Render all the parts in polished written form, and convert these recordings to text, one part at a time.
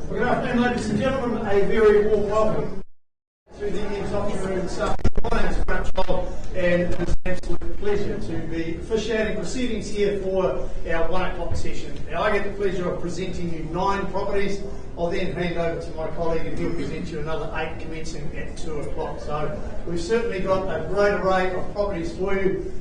Good afternoon, ladies and gentlemen. A very warm welcome to the EVES auction room this afternoon. My name is Grant Child, and it is an absolute pleasure to be officiating proceedings here for our 1 o'clock session. Now, I get the pleasure of presenting you 9 properties. I'll then hand over to my colleague and he'll present you another 8 commencing at 2 o'clock. So we've certainly got a great array of properties for you,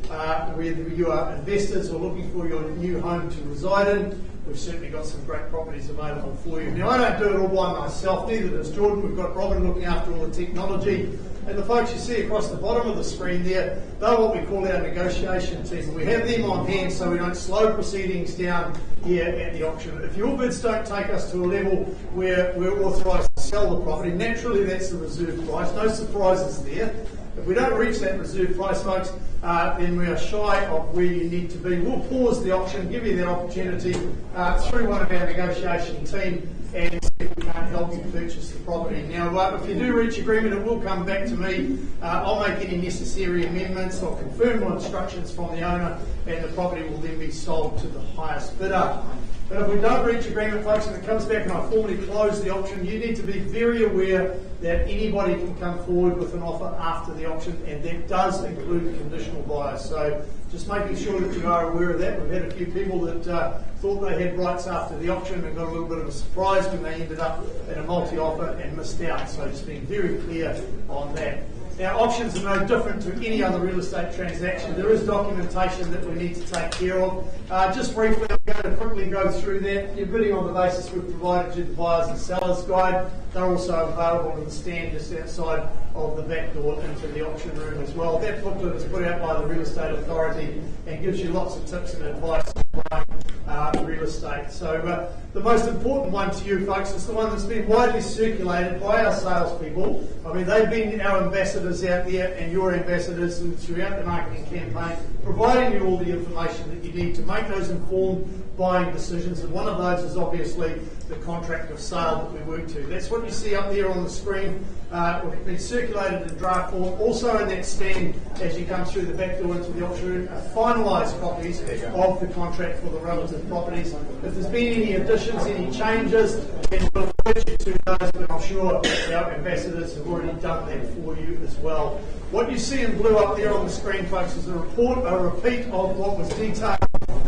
whether you are investors or looking for your new home to reside in. We've certainly got some great properties available for you. Now, I don't do it all by myself, neither does Jordan. We've got Robin looking after all the technology. And the folks you see across the bottom of the screen there, they're what we call our negotiation team. We have them on hand so we don't slow proceedings down here at the auction. If your bids don't take us to a level where we're authorised to sell the property, naturally that's the reserve price. No surprises there. If we don't reach that reserve price, folks, then we are shy of where you need to be. We'll pause the auction, give you that opportunity through one of our negotiation team and see if we can't help you purchase the property. Now, if you do reach agreement, it will come back to me. I'll make any necessary amendments. I'll confirm my instructions from the owner and the property will then be sold to the highest bidder. But if we don't reach agreement, folks, and it comes back and I formally close the auction, you need to be very aware that anybody can come forward with an offer after the auction, and that does include conditional buyers. So just making sure that you are aware of that. We've had a few people that thought they had rights after the auction and got a little bit of a surprise when they ended up in a multi-offer and missed out. So just being very clear on that. Now, auctions are no different to any other real estate transaction. There is documentation that we need to take care of. Just briefly, I'm going to quickly go through that. You're bidding on the basis we've provided you the buyers and sellers guide. They're also available in the stand just outside of the back door into the auction room as well. That booklet is put out by the Real Estate Authority and gives you lots of tips and advice on buying real estate. So the most important one to you folks is the one that's been widely circulated by our salespeople. I mean, they've been our ambassadors out there and your ambassadors throughout the marketing campaign, providing you all the information that you need to make those informed buying decisions, and one of those is obviously the contract of sale that we work to. That's what you see up there on the screen. It's been circulated in draft form. Also in that stand, as you come through the back door into the auction room, are finalised copies of the contract for the relative properties. If there's been any additions, any changes, then we'll refer you to those, but I'm sure our ambassadors have already done that for you as well. What you see in blue up there on the screen, folks, is a repeat of what was detailed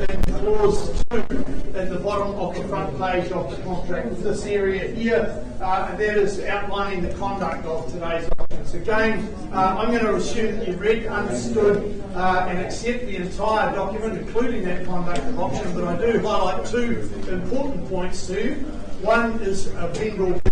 in clause 2 at the bottom of the front page of the contract. This area here, and that is outlining the conduct of today's auctions. Again, I'm going to assume that you've read, understood, and accept the entire document, including that conduct of auction, but I do highlight 2 important points to you. One is a vendor bidding.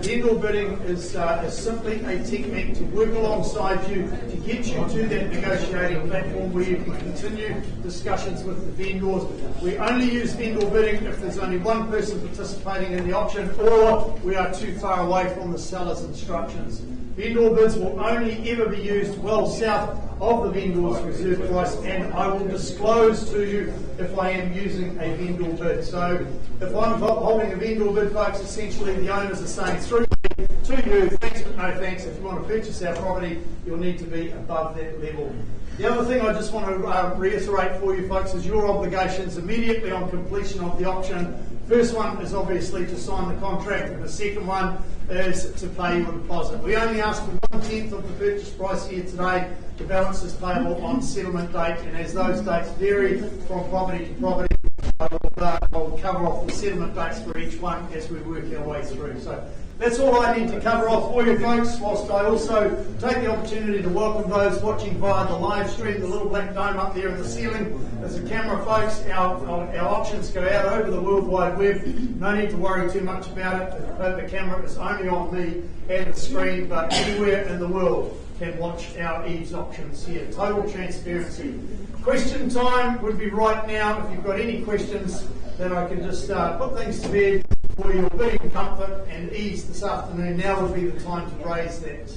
Vendor bidding is simply a technique to work alongside you to get you to that negotiating platform where you can continue discussions with the vendors. We only use vendor bidding if there's only one person participating in the auction or we are too far away from the seller's instructions. Vendor bids will only ever be used well south of the vendor's reserve price, and I will disclose to you if I am using a vendor bid. So if I'm holding a vendor bid, folks, essentially the owners are saying through me to you, thanks but no thanks. If you want to purchase our property, you'll need to be above that level. The other thing I just want to reiterate for you folks is your obligations immediately on completion of the auction. First one is obviously to sign the contract, and the second one is to pay your deposit. We only ask for 1/10 of the purchase price here today. The balance is payable on settlement date, and as those dates vary from property to property, I'll cover off the settlement dates for each one as we work our way through. So that's all I need to cover off for you folks, whilst I also take the opportunity to welcome those watching via the live stream. The little black dome up there in the ceiling is a camera, folks. Our auctions go out over the World Wide Web. No need to worry too much about it. The camera is only on me and the screen, but anywhere in the world can watch our EVES auctions here. Total transparency. Question time would be right now. If you've got any questions, then I can just put things to bed for your being comfort and ease this afternoon. Now would be the time to raise that.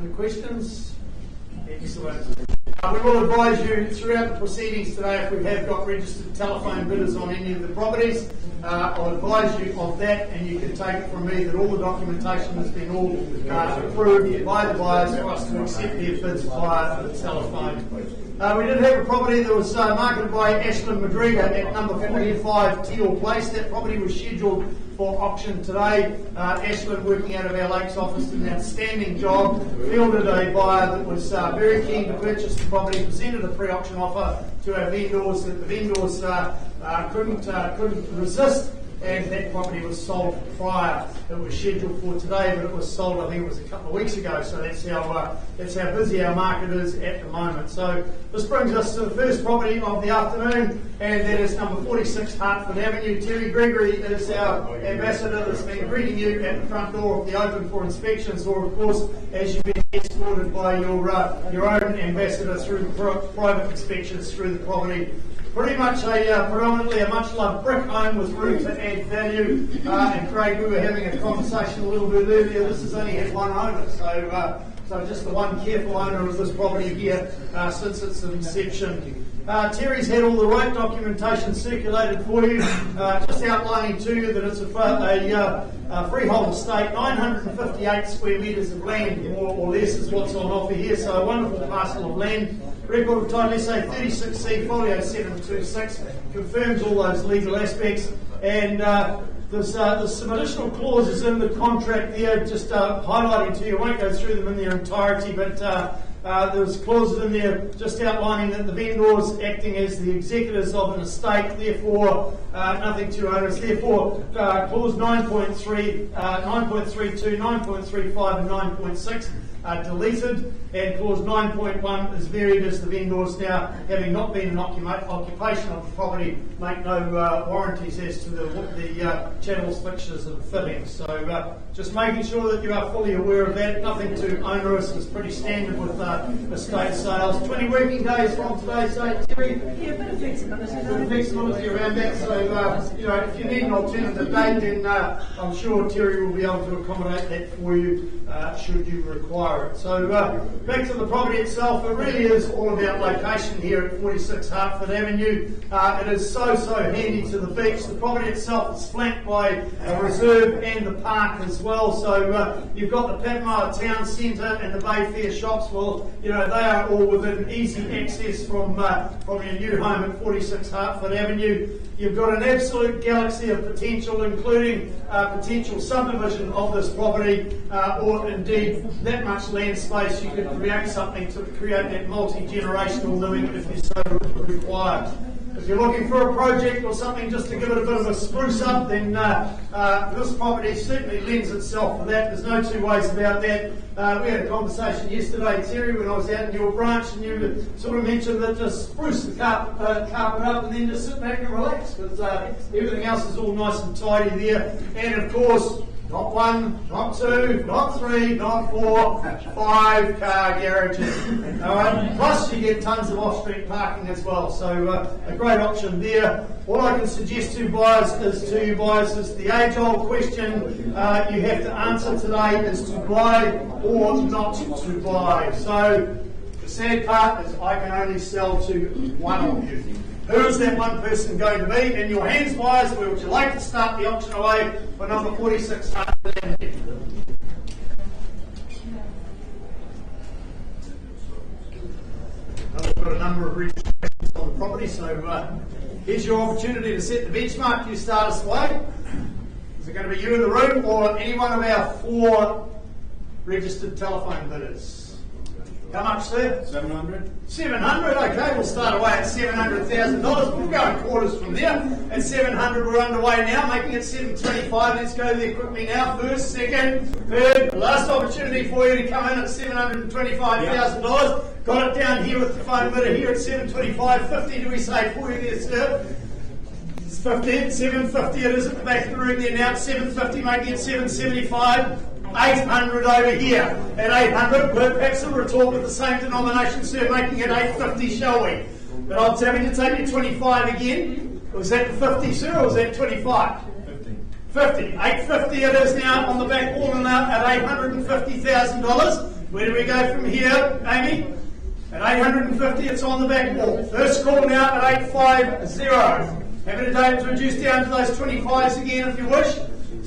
Any questions? Excellent. We will advise you throughout the proceedings today if we have got registered telephone bidders on any of the properties. I'll advise you of that, and you can take it from me that all the documentation has been all approved by the buyers for us to accept their bids via the telephone. We did have a property that was marketed by Ashlyn McGregor at number 45 Teal Place. That property was scheduled for auction today. Ashlyn, working out of our Lakes office, did an outstanding job, fielded a buyer that was very keen to purchase the property, presented a pre-auction offer to our vendors that the vendors couldn't resist, and that property was sold prior. It was scheduled for today, but it was sold, I think it was a couple of weeks ago, so that's how busy our market is at the moment. So this brings us to the first property of the afternoon, and that is number 46 Harford Avenue. Terry Gregory is our ambassador that's been greeting you at the front door of the open for inspections, or of course, as you've been escorted by your own ambassador through the private inspections through the property. Pretty much predominantly a much-loved brick home with room to add value. And Craig, we were having a conversation a little bit earlier. This has only had one owner, so just the one careful owner of this property here since its inception. Terry's had all the right documentation circulated for you, just outlining to you that it's a freehold estate, 958 square metres of land, more or less, is what's on offer here, so a wonderful parcel of land. Record of title, SA 36C, folio 726, confirms all those legal aspects, and there's some additional clauses in the contract there, just highlighting to you. I won't go through them in their entirety, but there's clauses in there just outlining that the vendors acting as the executors of an estate, therefore nothing too onerous. Therefore, clause 9.3, 9.32, 9.35 and 9.6 are deleted, and clause 9.1 is varied as the vendors, now having not been an occupation of the property, make no warranties as to the channels, fixtures and fittings. So just making sure that you are fully aware of that. Nothing too onerous, it's pretty standard with estate sales. 20 working days from today, so Terry? Yeah, a bit of flexibility. A bit of flexibility around that, so if you need an alternative date, then I'm sure Terry will be able to accommodate that for you should you require it. So back to the property itself, it really is all about location here at 46 Harford Avenue. It is so handy to the beach. The property itself is flanked by a reserve and the park as well, so you've got the Patmore Town Centre and the Bayfair shops. Well, they are all within easy access from your new home at 46 Harford Avenue. You've got an absolute galaxy of potential, including potential subdivision of this property, or indeed that much land space. You could create something to create that multi-generational living if you so require. If you're looking for a project or something just to give it a bit of a spruce up, then this property certainly lends itself for that. There's no two ways about that. We had a conversation yesterday, Terry, when I was out in your branch, and you sort of mentioned that just spruce the carpet up and then just sit back and relax, because everything else is all nice and tidy there. And of course, not one, not two, not three, not four, 5 car garages. All right. Plus, you get tons of off-street parking as well. So a great option there. All I can suggest to buyers is the age-old question you have to answer today is to buy or not to buy. So the sad part is I can only sell to one of you. Who is that one person going to be? In your hands, buyers, where would you like to start the auction away for number 46 Harford Avenue? We've got a number of registrations on the property, so here's your opportunity to set the benchmark. You start us away. Is it going to be you in the room or any one of our 4 registered telephone bidders? How much, sir? 700. 700, okay, we'll start away at $700,000. We'll go in quarters from there. At 700, we're underway now, making it 725. Let's go there quickly now. First, second, third, last opportunity for you to come in at $725,000. Got it down here with the phone bidder here at 725. 50 do we say for you there, sir? It's 50, 750 it is at the back of the room there now. 750, making it 775. 800 over here. At 800, perhaps a retort with the same denomination, sir, making it 850, shall we? But I'm happy to take you 25 again. Was that the 50, sir, or was that 25? 50. 850 it is now on the back wall now at $850,000. Where do we go from here, Amy? At 850, it's on the back wall. First call now at 850. Happy to reduce down to those 25s again if you wish.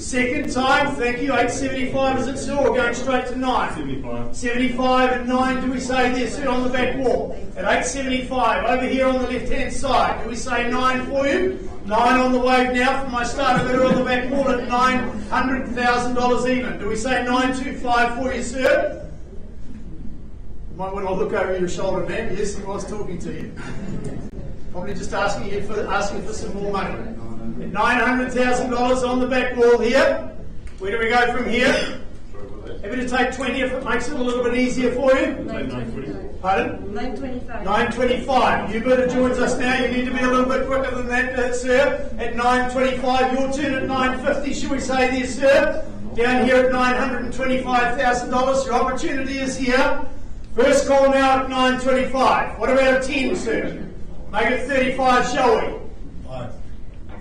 Second time, thank you. 875 is it, sir? Or going straight to 9? 75. 75 and 9, do we say there, sir, on the back wall? At 875, over here on the left-hand side, do we say 9 for you? 9 on the wave now from my starter bidder on the back wall at $900,000 even. Do we say 925 for you, sir? You might want to look over your shoulder, man. Yes, he was talking to you. Probably just asking for some more money. At $900,000 on the back wall here. Where do we go from here? Happy to take 20 if it makes it a little bit easier for you. 920. Pardon? 925. 925. You better joins us now. You need to be a little bit quicker than that, sir. At 925. Your turn at 950. Should we say there, sir? Down here at $925,000. Your opportunity is here. First call now at 925. What about a 10, sir? Make it 35, shall we?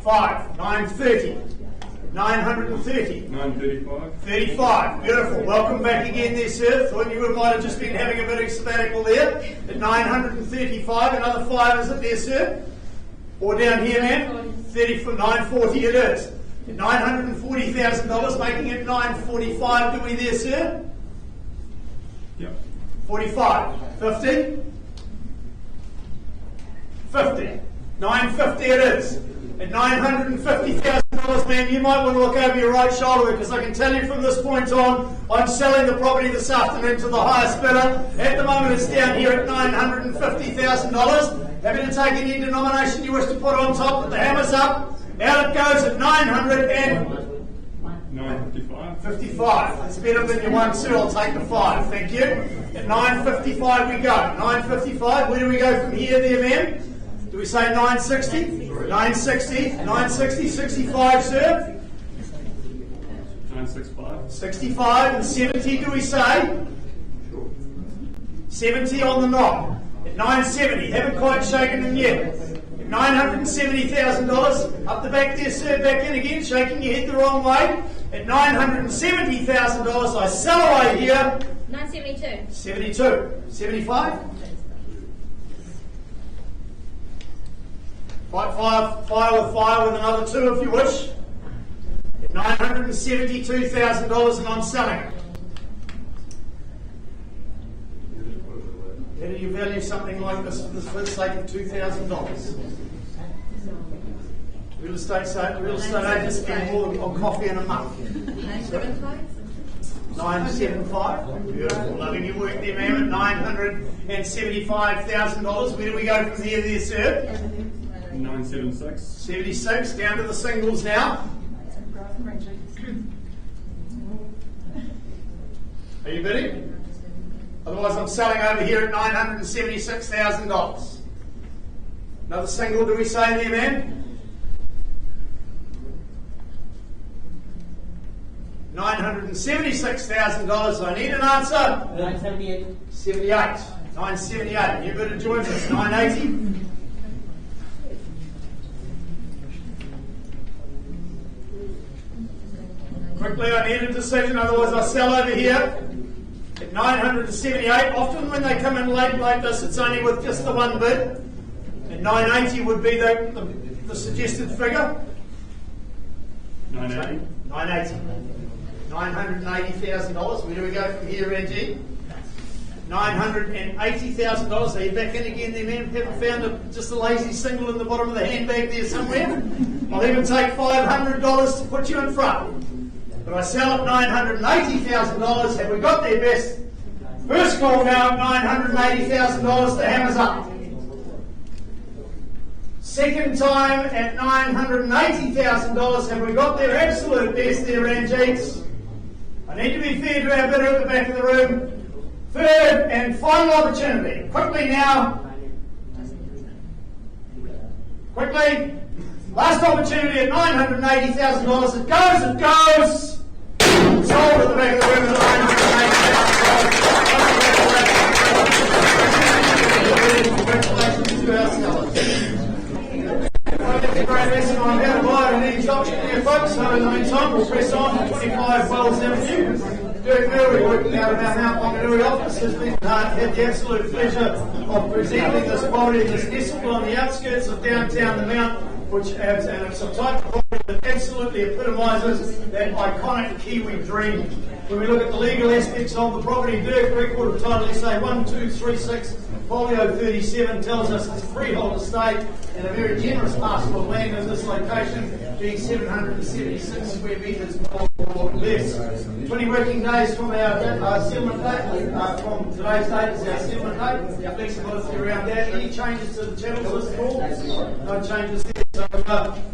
5. 930. 930. 935. 35. Beautiful. Welcome back again there, sir. Thought you might have just been having a bit of sabbatical there. At 935. Another 5, is it there, sir? Or down here, man? 30 for 940 it is. At $940,000, making it 945. Do we there, sir? Yep. 45. 50. 50. 950 it is. At $950,000, man, you might want to look over your right shoulder because I can tell you from this point on, I'm selling the property this afternoon to the highest bidder. At the moment, it's down here at $950,000. Happy to take any denomination you wish to put on top, but the hammer's up. Out it goes at 955. 55. It's better than your 1, sir. I'll take the 5. Thank you. At 955 we go. 955. Where do we go from here there, man? Do we say 960? 960. 960. 65, sir? 965. 65 and 70, do we say? 70 on the knob. At 970. Haven't quite shaken them yet. At $970,000. Up the back there, sir. Back in again. Shaking your head the wrong way. At $970,000, I sell away here. 972. 72. 75? Fire with another 2 if you wish. At $972,000 and I'm selling it. How do you value something like this for the sake of $2,000? Real estate agents spend more on coffee in a month. 975. 975. Beautiful. Loving your work there, ma'am. At $975,000. Where do we go from here there, sir? 976. 76. Down to the singles now. Are you bidding? Otherwise, I'm selling over here at $976,000. Another single, do we say there, ma'am? $976,000. I need an answer. 978. 78. 978. You better join us. 980. Quickly, I need a decision, otherwise I sell over here at 978. Often when they come in late like this, it's only with just the one bid. And 980 would be the suggested figure. 980. 980. $980,000. Where do we go from here, Reggie? $980,000. Are you back in again there, man? Haven't found just a lazy single in the bottom of the handbag there somewhere? I'll even take $500 to put you in front. But I sell at $980,000. Have we got their best? First call now at $980,000. The hammer's up. Second time at $980,000. Have we got their absolute best there, Ranjeets? I need to be fair to our bidder at the back of the room. Third and final opportunity. Quickly now. Quickly. Last opportunity at $980,000. It goes, it goes. Sold at the back of the room at $980,000. Congratulations to our sellers. That's a great lesson on how to buy an EVES option there, folks. So in the meantime, we'll press on to 25 Wells Avenue. Dirk Murray, working out of our Mount Wanganui office, has had the absolute pleasure of presenting this quality, this nestled on the outskirts of downtown the Mount. which adds, and it's a type of property that absolutely epitomises that iconic Kiwi dream. When we look at the legal aspects of the property, Dirk record of title SA 1236, folio 37 tells us it's a freehold estate and a very generous parcel of land in this location, being 776 square metres or less. 20 working days from our settlement date, from today's date is our settlement date. Flexibility around that. Any changes to the channels list at all? No changes there. So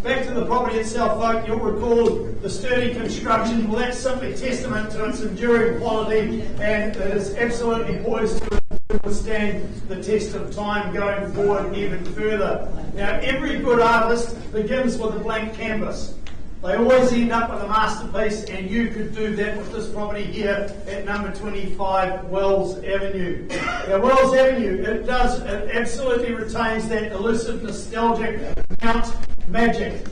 back to the property itself, folk, you'll recall the sturdy construction. Well, that's simply testament to its enduring quality, and it is absolutely poised to withstand the test of time going forward even further. Now, every good artist begins with a blank canvas. They always end up with a masterpiece, and you could do that with this property here at number 25 Wells Avenue. Now, Wells Avenue, it absolutely retains that elusive, nostalgic Mount magic,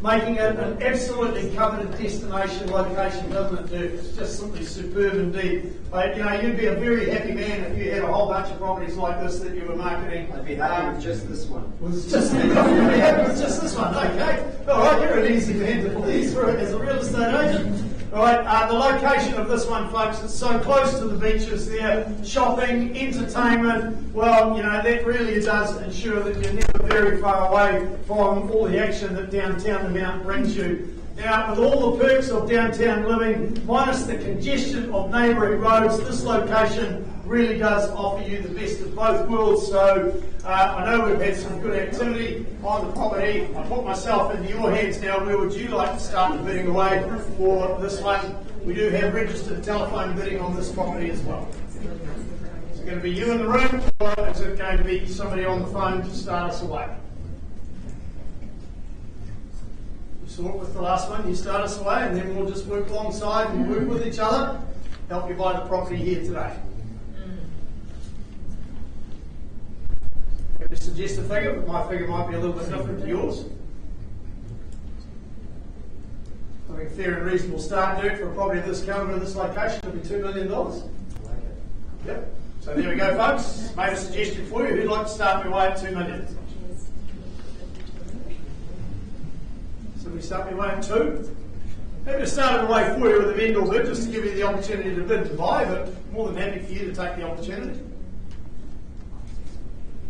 making it an absolutely coveted destination location, doesn't it, Dirk? It's just simply superb indeed. But, you know, you'd be a very happy man if you had a whole bunch of properties like this that you were marketing. I'd be happy with just this one. Was just you'd be happy with just this one, okay? All right, you're an easy man to please for as a real estate agent. All right, the location of this one, folks, it's so close to the beaches there, shopping, entertainment. Well, you know, that really does ensure that you're never very far away from all the action that downtown the Mount brings you. Now, with all the perks of downtown living, minus the congestion of neighbouring roads, this location really does offer you the best of both worlds. So I know we've had some good activity on the property. I put myself into your hands now. Where would you like to start the bidding away for this one? We do have registered telephone bidding on this property as well. Is it going to be you in the room, or is it going to be somebody on the phone to start us away? You saw it with the last one. You start us away, and then we'll just work alongside and work with each other, help you buy the property here today. I suggest a figure, but my figure might be a little bit different to yours. I think a fair and reasonable start, Dirk, for a property of this calibre in this location would be $2 million. Yep. So there we go, folks. Made a suggestion for you. Who'd like to start me away at $2 million? So we start me away at 2. Maybe to start it away for you with a vendor bid, just to give you the opportunity to bid to buy, but more than happy for you to take the opportunity.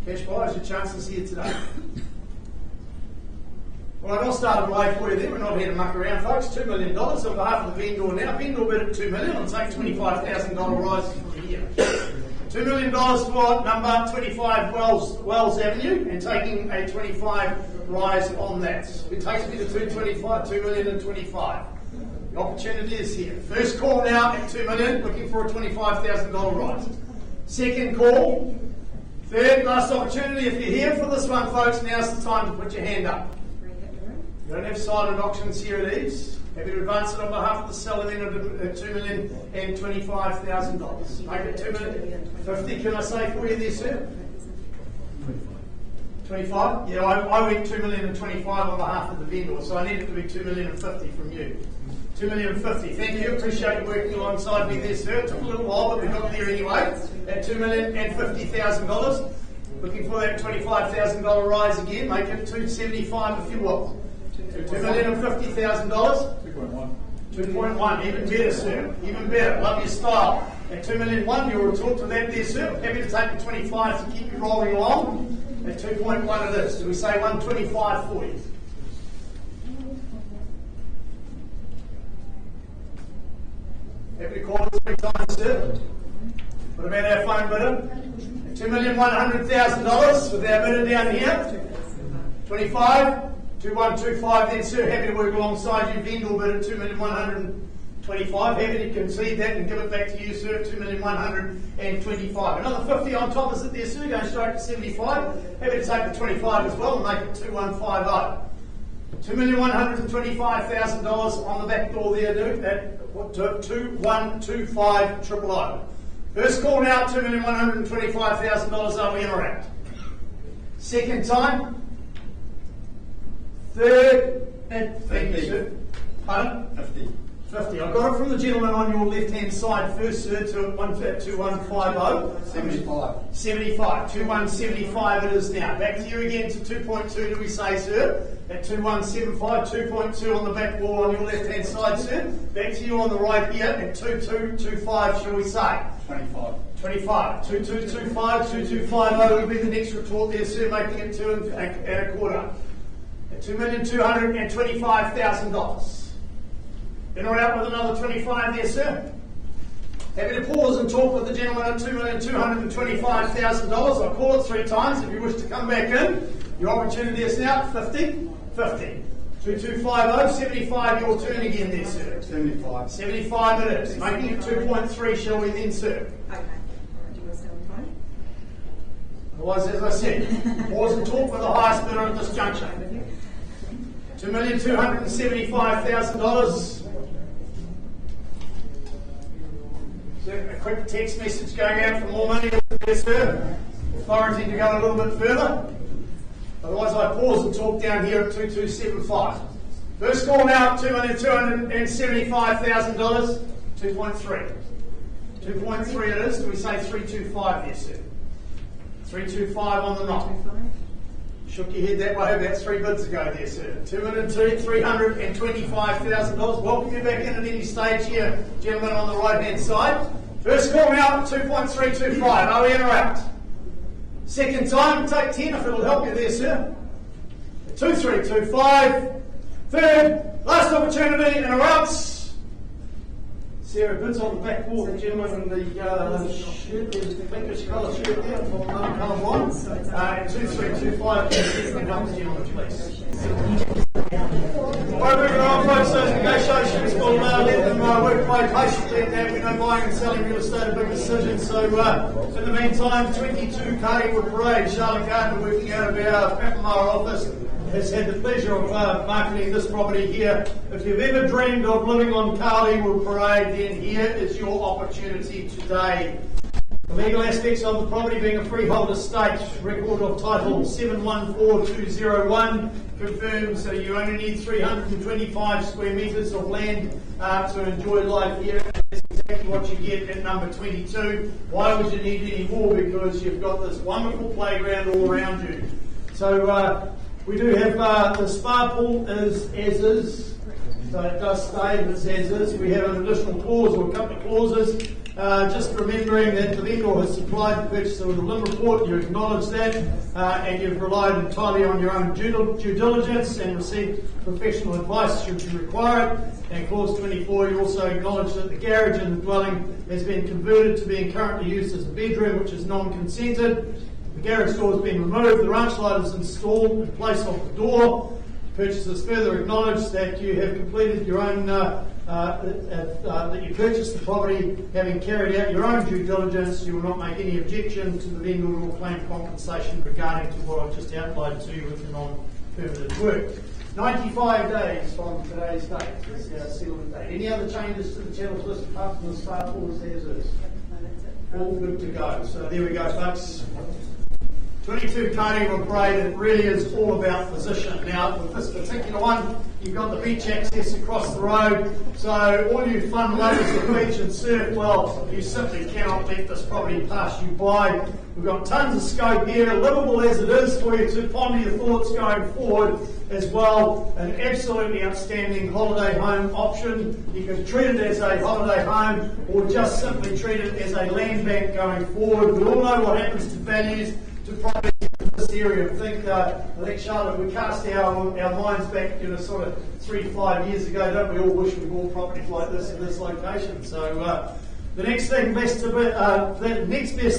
Cash buyers, your chances here today. All right, I'll start it away for you then. We're not here to muck around, folks. $2 million on behalf of the vendor now. Vendor bid at $2 million. I'll take $25,000 rise from here. $2 million for number 25 Wells Avenue, and taking a 25 rise on that. It takes me to 225, $2,025,000. The opportunity is here. First call now at $2 million, looking for a $25,000 rise. Second call. Third, last opportunity. If you're here for this one, folks, now's the time to put your hand up. You don't have silent auctions here at EVES. Happy to advance it on behalf of the seller then at $2,025,000. Make it $2,050,000. Can I say for you there, sir? 25? Yeah, I went $2,025,000 on behalf of the vendor, so I need it to be $2,050,000 from you. $2,050,000. Thank you. Appreciate you working alongside me there, sir. It took a little while, but we got there anyway. At $2,050,000. Looking for that $25,000 rise again. Make it $275,000 if you will. $2,050,000. 2.1. 2.1. Even better, sir. Even better. Love your style. At $2,001,000, you will talk to that there, sir. Happy to take the 25 to keep you rolling along. At 2.1 it is. Do we say 125 for you? Happy to call it 3 times, sir. What about our phone bidder? $2,100,000 with our bidder down here. 25, 2125 then, sir. Happy to work alongside you. Vendor bid at $2,125,000. Happy to concede that and give it back to you, sir, at $2,125,000. Another 50 on top, is it there, sir? Going straight to 75. Happy to take the 25 as well and make it 2150. $2,125,000 on the back door there, dude, at 2,125,000. First call now, $2,125,000. Are we interact? Second time. Third and 50. Pardon? 50. 50. I got it from the gentleman on your left-hand side first, sir, to 2150. 75. 75. 2175 it is now. Back to you again to 2.2, do we say, sir? At 2175, 2.2 on the back wall on your left-hand side, sir. Back to you on the right here at 2225, shall we say? 25. 25. 2225, 2250 will be the next retort there, sir, making it 2 and a quarter. At $2,225,000. In or out with another 25 there, sir? Happy to pause and talk with the gentleman at $2,225,000. I'll call it 3 times if you wish to come back in. Your opportunity is now 50, 50. 2250, 75, your turn again there, sir. 75. 75 it is. Making it 2.3, shall we then, sir? Okay. Do you want to sell time? Otherwise, as I said, pause and talk with the highest bidder at this juncture. $2,275,000. A quick text message going out for more money there, sir. Authority to go a little bit further. Otherwise, I pause and talk down here at 2275. First call now at $2,275,000. 2.3. 2.3 it is. Do we say 325 there, sir? 325 on the knock. Shook your head that way about 3 bids ago there, sir. $325,000. Welcome you back in at any stage here, gentlemen on the right-hand side. First call now at 2.325. Are we in or out? Second time, take 10 if it'll help you there, sir. 2325. Third, last opportunity, in or out. Sarah bids on the back wall, the gentleman in the shirt, there's the pinkish colour shirt there, from colour one. 2325, can help the gentleman, please. Alright, moving on, folks, those negotiations will let them work quite patiently at that. We know buying and selling real estate are big decisions, so in the meantime, 22 Cwood Parade, Charlotte Gardner, working out of our Papamoa office, has had the pleasure of marketing this property here. If you've ever dreamed of living on Cwood Parade, then here is your opportunity today. The legal aspects of the property being a freehold estate, record of title 714201 confirms that you only need 325 square metres of land to enjoy life here. That's exactly what you get at number 22. Why would you need any more? Because you've got this wonderful playground all around you. So we do have the spa pool as is, so it does stay as is. We have an additional clause or a couple of clauses. Just remembering that the vendor has supplied the purchaser with a LIM report, you acknowledge that, and you've relied entirely on your own due diligence and received professional advice should you require it. And clause 24, you also acknowledge that the garage in the dwelling has been converted to being currently used as a bedroom, which is non-consented. The garage door has been removed, the ranch light is installed in place of the door. Purchasers further acknowledge that you have completed your own, that you purchased the property having carried out your own due diligence. You will not make any objection to the vendor or claim compensation regarding to what I've just outlined to you with the non-permitted work. 95 days from today's date is our settlement date. Any other changes to the channels list apart from the start clause as is? All good to go. So there we go, folks. 22 Cwood Parade, it really is all about position. Now, with this particular one, you've got the beach access across the road, so all you fun lovers of beach and surf, well, you simply cannot let this property pass you by. We've got tons of scope here, livable as it is for you to ponder your thoughts going forward as well. An absolutely outstanding holiday home option. You can treat it as a holiday home or just simply treat it as a land bank going forward. We all know what happens to values to property in this area. I think Charlotte, we cast our minds back, sort of 3 to 5 years ago. Don't we all wish we bought properties like this in this location? So the next best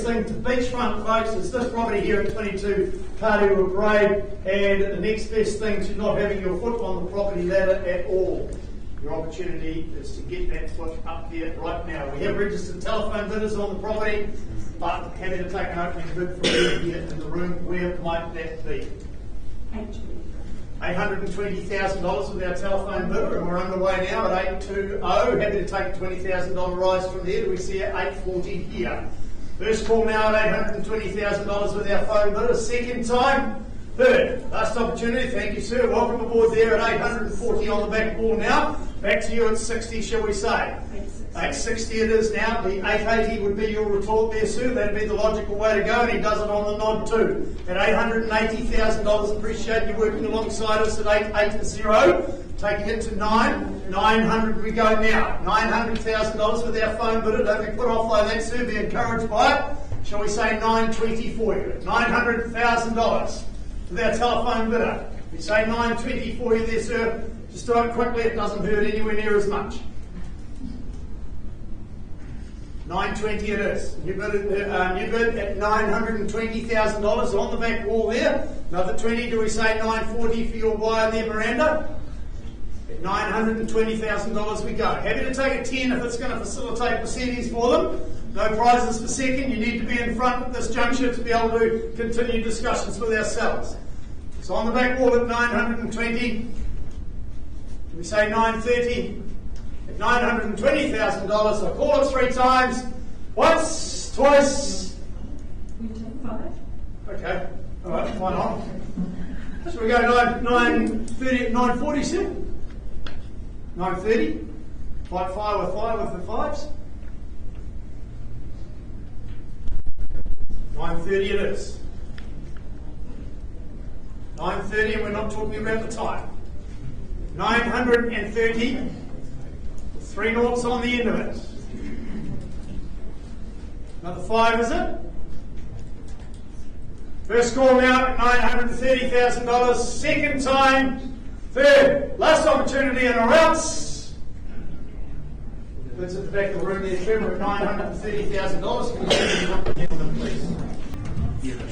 thing to beachfront, folks, is this property here at 22 Cwood Parade, and the next best thing to not having your foot on the property ladder at all. Your opportunity is to get that foot up there right now. We have registered telephone bidders on the property, but happy to take an opening bid from you here in the room. Where might that be? $820,000 with our telephone bidder, and we're underway now at 820. Happy to take a $20,000 rise from there. Do we see at 840 here? First call now at $820,000 with our phone bidder. Second time. Third, last opportunity. Thank you, sir. Welcome aboard there at 840 on the back wall now. Back to you at 60, shall we say? 860 it is now. The 880 would be your retort there, sir. That'd be the logical way to go, and he does it on the nod too. At $880,000, appreciate you working alongside us at 880. Taking it to 900 we go now. $900,000 with our phone bidder. Don't be put off by that, sir. Be encouraged by it. Shall we say 920 for you? $900,000 with our telephone bidder. We say 920 for you there, sir. Just do it quickly. It doesn't hurt anywhere near as much. 920 it is. You bid at $920,000 on the back wall there. Another 20. Do we say 940 for your buyer there, Miranda? At $920,000 we go. Happy to take a 10 if it's going to facilitate proceedings for them. No prizes for second. You need to be in front at this juncture to be able to continue discussions with ourselves. So on the back wall at 920. Do we say 930? At $920,000, I'll call it 3 times. Once, twice. We take 5. Okay. All right, why not? So we go 930, 940, sir? 930. Fight fire with the 5s. 930 it is. 930, and we're not talking about the time. 930. 3 noughts on the end of it. Another 5, is it? First call now at $930,000. Second time. Third. Last opportunity and or else. That's at the back of the room there, Trevor, at $930,000. Can you give me one gentleman, please?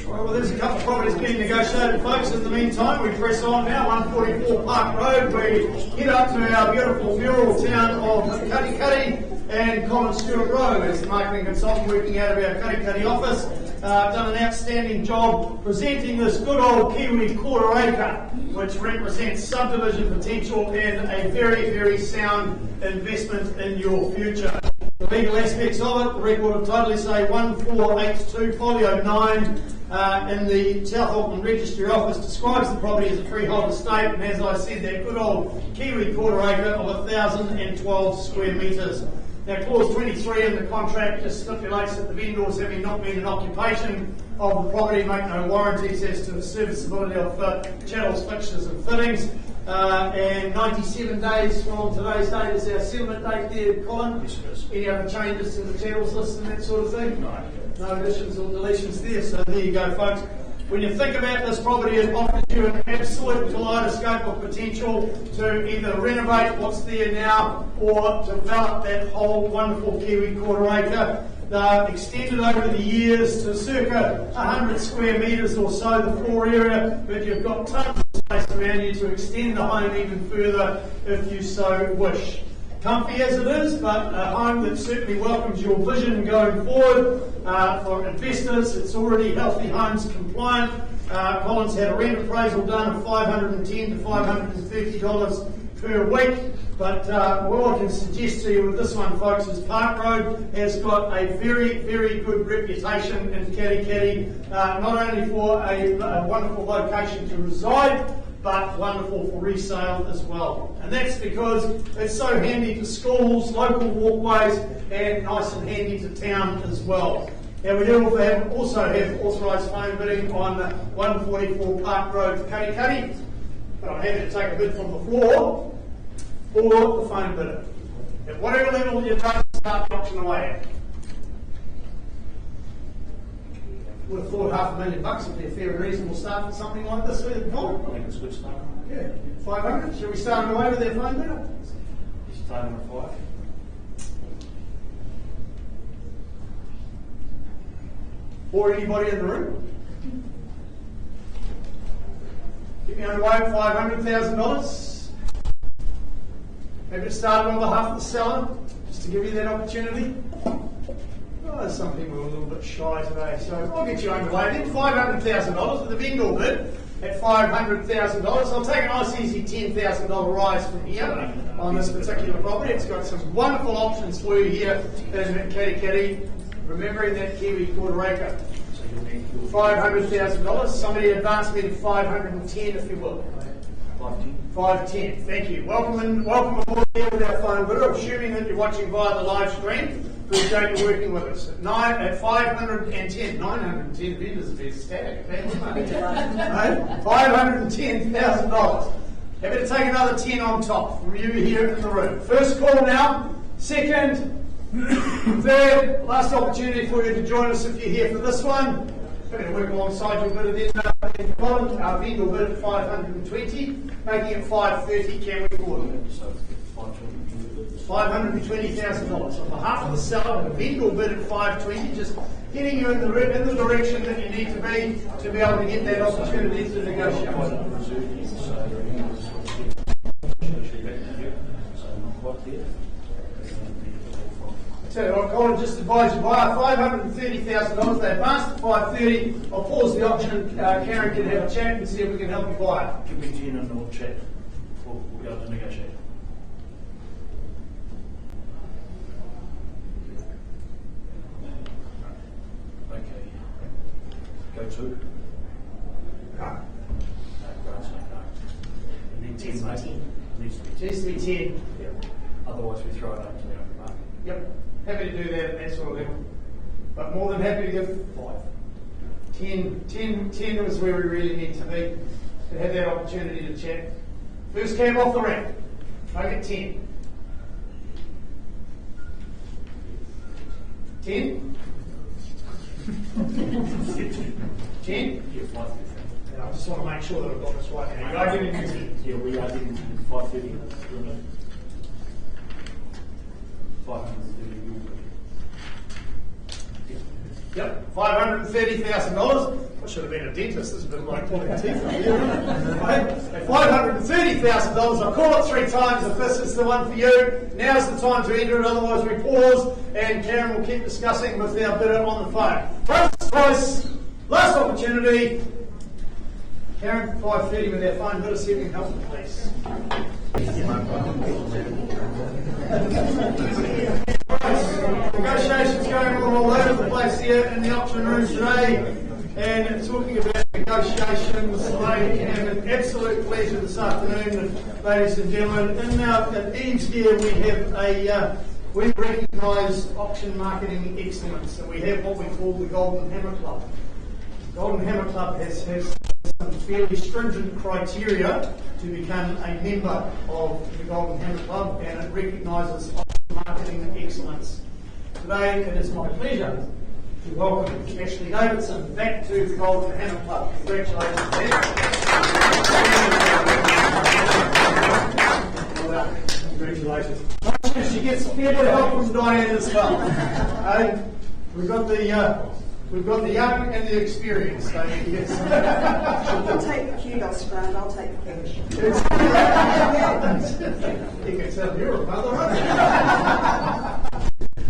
Well, there's a couple of properties being negotiated, folks. In the meantime, we press on now. 144 Park Road. We head up to our beautiful mural town of Haki and Colin Stewart Rowe as the marketing consultant working out of our Haki office. Done an outstanding job presenting this good old Kiwi quarter acre, which represents subdivision potential and a very, very sound investment in your future. The legal aspects of it, the record of title say 1482 folio 9 in the South Auckland Registry Office describes the property as a freehold estate, and as I said, that good old Kiwi quarter acre of 1,012 square metres. Now, clause 23 in the contract just stipulates that the vendors, having not been in occupation of the property, make no warranties as to the serviceability of channels, fixtures and fittings. And 97 days from today's date is our settlement date there, Colin. Yes, it is. Any other changes to the channels list and that sort of thing? No additions or deletions there, so there you go, folks. When you think about this property, it offers you an absolute kaleidoscope of potential to either renovate what's there now or develop that whole wonderful Kiwi quarter acre. They're extended over the years to circa 100 square metres or so, the floor area, but you've got tons of space around you to extend the home even further if you so wish. Comfy as it is, but a home that certainly welcomes your vision going forward. For investors, it's already Healthy Homes compliant. Colin's had a rent appraisal done of $510 to $530 per week. But what I can suggest to you with this one, folks, is Park Road has got a very, very good reputation in Katikati, not only for a wonderful location to reside, but wonderful for resale as well. And that's because it's so handy to schools, local walkways, and nice and handy to town as well. Now we do also have authorised phone bidding on 144 Park Road, Katikati, but I'm happy to take a bid from the floor or the phone bidder. At whatever level you're trying to start the auction away at. Would have thought $500,000 would be a fair and reasonable start for something like this. I think it's a good start. Yeah, 500. Shall we start away with their phone bidder? Starting at 5. Or anybody in the room? Get me underway at $500,000. Maybe to start on behalf of the seller, just to give you that opportunity. Oh, some people are a little bit shy today, so I'll get you underway then. $500,000 with a vendor bid at $500,000. I'll take a nice easy $10,000 rise from here on this particular property. It's got some wonderful options for you here in Katikati. Remembering that Kiwi quarter acre. $500,000. Somebody advance me to $510 if you will. 5:10. Thank you. Welcome aboard here with our phone bidder, assuming that you're watching via the live stream. Appreciate you working with us. At 510, 910 vendors would be ecstatic. $510,000. Happy to take another 10 on top from you here in the room. First call now. Second, third, last opportunity for you to join us if you're here for this one. We're going to work alongside your bidder then. Our vendor will bid at 520, making it 530. Can we afford it? $520,000. On behalf of the seller, the vendor will bid at 520, just getting you in the direction that you need to be able to get that opportunity to negotiate. So I'll call it just advise you buy $530,000. They advanced at 530. I'll pause the auction. Karen can have a chat and see if we can help you buy it. Give me 10 and we'll chat. We'll go to negotiate. Okay. Go to. No. Need 10, mate. Needs to be 10. Needs to be 10. Yep. Otherwise we throw it up to the open market. Yep. Happy to do that at that sort of level. But more than happy to give 5. 10 is where we really need to be to have that opportunity to chat. First cab off the rank. Make it 10. 10? 10? Yeah, 5. And I just want to make sure that I've got this right now. You are giving me 10. Yeah, we are getting 530. 530. Yep, $530,000. I should have been a dentist. This has been like pulling teeth. $530,000. I'll call it 3 times if this is the one for you. Now's the time to enter it, otherwise we pause and Karen will keep discussing with our bidder on the phone. First price, last opportunity. Karen, 5:30 with our phone bidder, see if we can help them, please. Negotiations going on all over the place here in the auction room today, and talking about negotiations, I have an absolute pleasure this afternoon, ladies and gentlemen. In at EVES here we recognise auction marketing excellence, and we have what we call the Golden Hammer Club. The Golden Hammer Club has some fairly stringent criteria to become a member of the Golden Hammer Club, and it recognises marketing excellence. Today it is my pleasure to welcome Ashley Davidson back to the Golden Hammer Club. Congratulations, well, congratulations. She gets a fair bit of help from Diane as well. We've got the young and the experienced. So yes. You'll take the kudos, Grant. I'll take the cash. You can tell you're a mother, aren't you?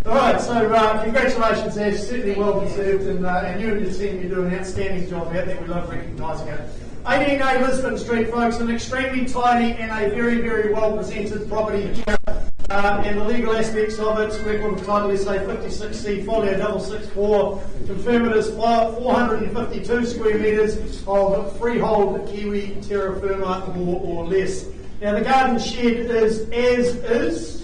All right, so congratulations, Ash. Certainly well deserved, and you and your team, you do an outstanding job out there. We love recognising it. 18A Lisbon Street, folks, an extremely tidy and a very, very well presented property here. And the legal aspects of it, record title is say 56C, folio 664, confirm it as 452 square metres of freehold Kiwi terra firma, more or less. Now the garden shed is as is,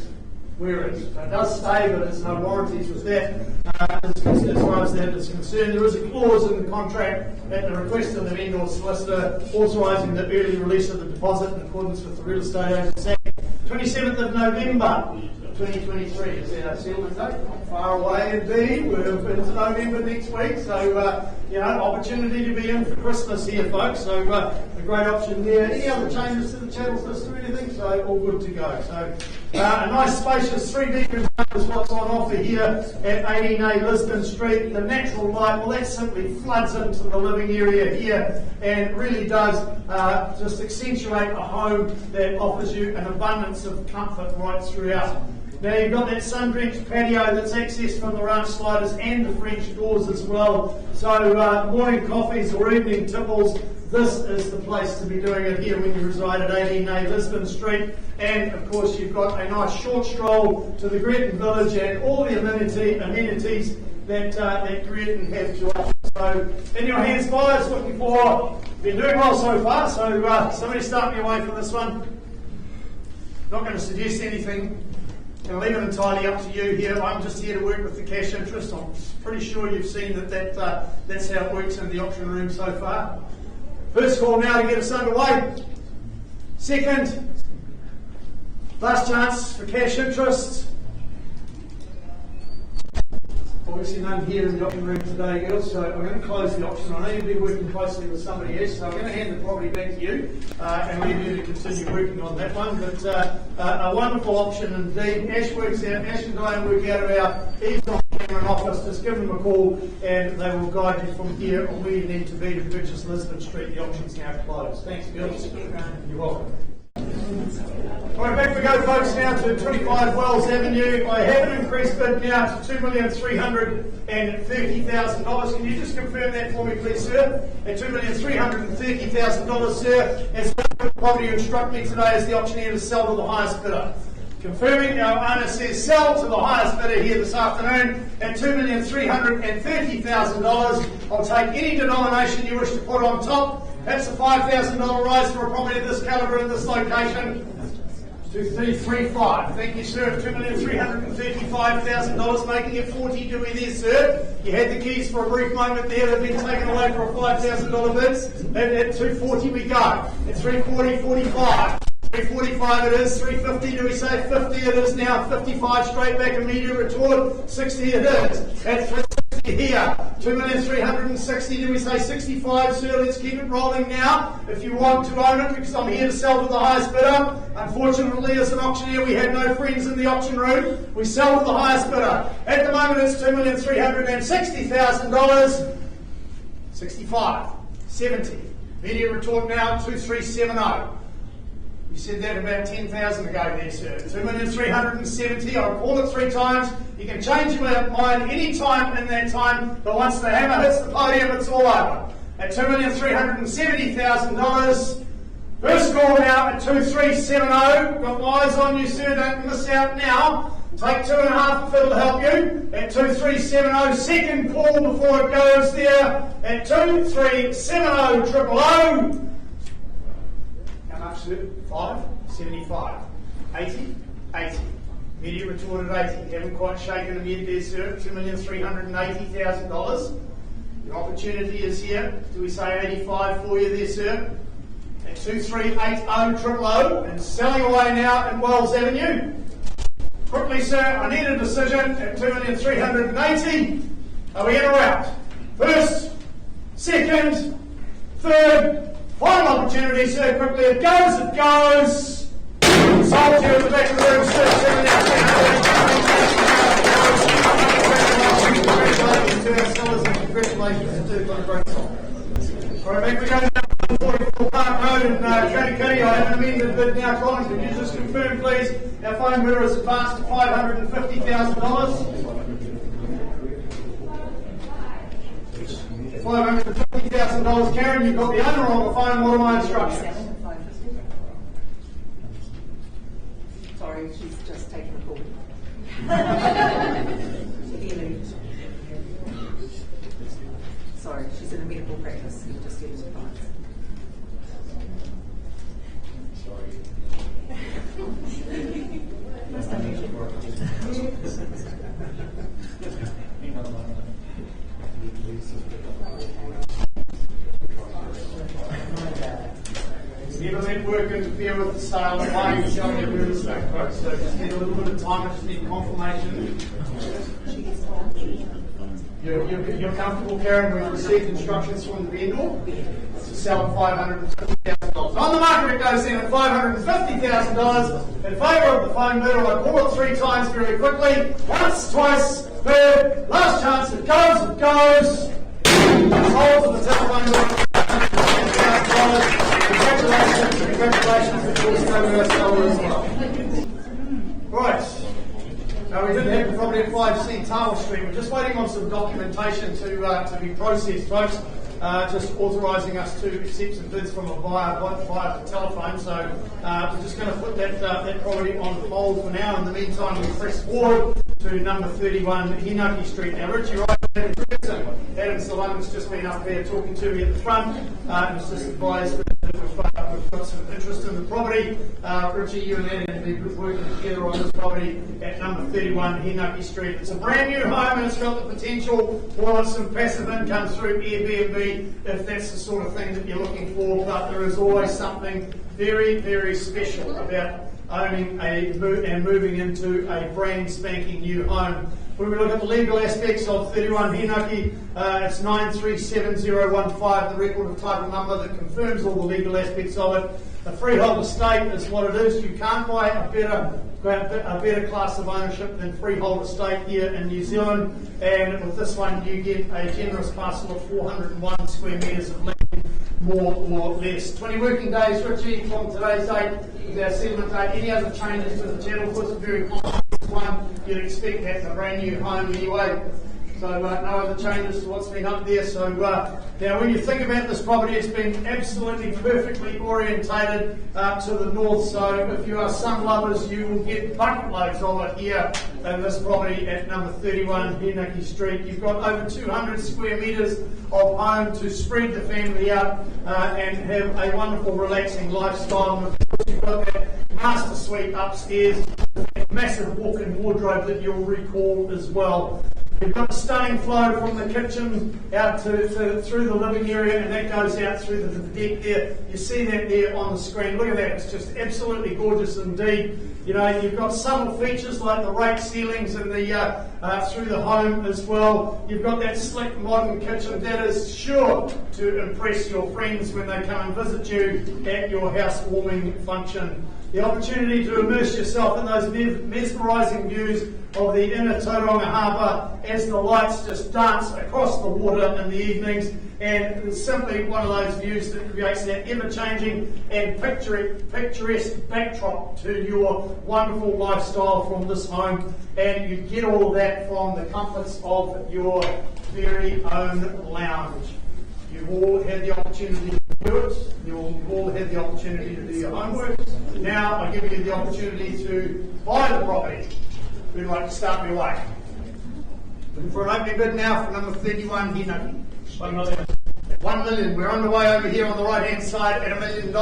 where it does stay, but there's no warranties with that. As far as that is concerned, there is a clause in the contract at the request of the vendor solicitor authorising the early release of the deposit in accordance with the Real Estate Agents Act. 27th of November 2023 is our settlement date. Not far away indeed. We're into November next week, so opportunity to be in for Christmas here, folks. So a great option there. Any other changes to the channels list or anything? So all good to go. So a nice spacious 3-bedroom home is what's on offer here at 18A Lisbon Street. The natural light, well, that simply floods into the living area here and really does just accentuate a home that offers you an abundance of comfort right throughout. Now you've got that sun-drenched patio that's accessed from the ranch sliders and the French doors as well. So morning coffees or evening tipples, this is the place to be doing it here when you reside at 18A Lisbon Street. And of course you've got a nice short stroll to the Greeton Village and all the amenities that Greeton have to offer. So in your hands, buyers looking for, been doing well so far, so somebody start me away from this one. Not going to suggest anything. Going to leave it entirely up to you here. I'm just here to work with the cash interest. I'm pretty sure you've seen that's how it works in the auction room so far. First call now to get us underway. Second, last chance for cash interest. Obviously none here in the auction room today, girls, so I'm going to close the auction. I know you'll be working closely with somebody else, so I'm going to hand the property back to you and leave you to continue working on that one. But a wonderful auction indeed. Ash and Diane work out of our EVES office. Just give them a call and they will guide you from here on where you need to be to purchase Lisbon Street. The auction's now closed. Thanks, girls. You're welcome. Right, back we go, folks, now to 25 Wells Avenue. I have an increased bid now to $2,330,000. Can you just confirm that for me, please, sir? At $2,330,000, sir. As the property you instruct me today as the auctioneer to sell to the highest bidder. Confirming our owner says sell to the highest bidder here this afternoon at $2,330,000. I'll take any denomination you wish to put on top. That's a $5,000 rise for a property of this calibre in this location. 2335. Thank you, sir. $2,335,000, making it 40. Do we there, sir? You had the keys for a brief moment there. They've been taken away for a $5,000 bid. At 240 we go. At 340, 45. 345 it is. 350, do we say 50 it is now? 55 straight back, immediate retort. 60 it is. At 360 here. 2,360, do we say 65, sir? Let's keep it rolling now. If you want to own it, because I'm here to sell to the highest bidder. Unfortunately, as an auctioneer, we have no friends in the auction room. We sell to the highest bidder. At the moment, it's $2,360,000. 65, 70. Immediate retort now, 2370. You said that about 10,000 ago there, sir. 2,370,000. I'll call it 3 times. You can change your mind any time in that time, but once the hammer hits the podium, it's all over. At $2,370,000. First call now at 2370. Got my eyes on you, sir. Don't miss out now. Take 2.5 if it'll help you. At 2370. Second call before it goes there. At 2370 000. How much, sir? 5, 75, 80, 80. Immediate retort at 80. Haven't quite shaken them yet there, sir. $2,380,000. The opportunity is here. Do we say 85 for you there, sir? At 2380 000. And selling away now at Wells Avenue. Quickly, sir, I need a decision at 2,380,000. Are we in or out? First, second, third. Final opportunity, sir, quickly. It goes, it goes. Sold to you at the back of the room, sir. Congratulations to a great song. All right, back we go now to 44 Park Road in Tauranga. I have an amended bid now, Colin. Can you just confirm, please? Our phone bidder has advanced to $550,000. $550,000. Karen, you've got the owner on the phone. What are my instructions? Sorry, she's just taken a call. Sorry, she's in a medical practice. You just get his advice. Never let work interfere with the sale of buying and selling your real estate, folks. So just need a little bit of time. I just need confirmation. You're comfortable, Karen? We've received instructions from the vendor to sell at $550,000. On the market, it goes in at $550,000 in favour of the phone bidder. I call it 3 times very quickly. Once, twice, third, last chance. It goes, it goes. Sold to the telephone bidder. Congratulations, of course, to our seller as well. Right. Now, we did have the property at 5C Tower Street. We're just waiting on some documentation to be processed, folks. Just authorising us to accept some bids from a buyer via the telephone. So we're just going to put that property on hold for now. In the meantime, we press forward to number 31 Haki Street. Now, Richie Wright, Adam's the one that's just been up there talking to me at the front. And it's just advised that we've got some interest in the property. Richie, you and Eddie have been working together on this property at number 31 Haki Street. It's a brand new home and it's got the potential for some passive income through Airbnb if that's the sort of thing that you're looking for, but there is always something very, very special about owning and moving into a brand spanking new home. When we look at the legal aspects of 31 Haki, it's 937015, the record of title number that confirms all the legal aspects of it. A freehold estate is what it is. You can't buy a better class of ownership than freehold estate here in New Zealand. And with this one, you get a generous parcel of 401 square metres of land, more or less. 20 working days, Richie, from today's date is our settlement date. Any other changes to the channel, of course, a very complex one. You'd expect that in a brand new home anyway. So no other changes to what's been up there. So now when you think about this property, it's been absolutely perfectly orientated to the north. So if you are sun lovers, you will get bucket loads of it here in this property at number 31 Haki Street. You've got over 200 square metres of home to spread the family out and have a wonderful relaxing lifestyle. And of course you've got that master suite upstairs, a massive walk-in wardrobe that you'll recall as well. You've got a stunning flow from the kitchen out through the living area, and that goes out through the deck there. You see that there on the screen. Look at that, it's just absolutely gorgeous indeed. You know, you've got subtle features like the rake ceilings and the through the home as well. You've got that slick modern kitchen that is sure to impress your friends when they come and visit you at your housewarming function. The opportunity to immerse yourself in those mesmerising views of the inner Tauranga harbour as the lights just dance across the water in the evenings, and it's simply one of those views that creates that ever-changing and picturesque backdrop to your wonderful lifestyle from this home, and you get all of that from the comforts of your very own lounge. You've all had the opportunity to do it. You've all had the opportunity to do your homework. Now I give you the opportunity to buy the property. We'd like to start me away. Looking for an opening bid now for number 31 Haki. 1 million. 1 million. We're underway over here on the right hand side at $1 million.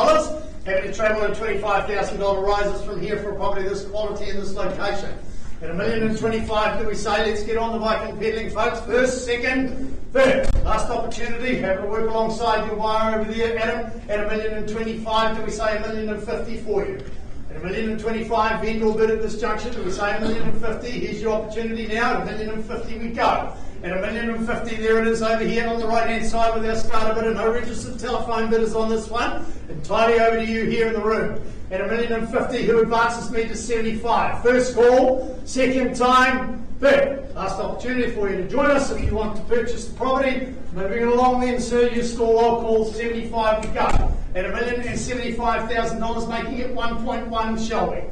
Happy to travel in $25,000 rises from here for a property of this quality in this location. At $1,025,000, do we say let's get on the bike and peddling, folks? First, second, third. Last opportunity. Have to work alongside your buyer over there, Adam. At $1,025,000, do we say $1,050,000 for you? At $1,025,000, vendor bid at this junction. Do we say $1,050,000? Here's your opportunity now. At $1,050,000 we go. At $1,050,000, there it is over here on the right hand side with our starter bidder. No registered telephone bidders on this one. Entirely over to you here in the room. At $1,050,000, who advances me to 75? First call, second time, third. Last opportunity for you to join us if you want to purchase the property. Moving along then, sir, you score all calls, 75 we go. At $1,075,000, making it 1.1, shall we?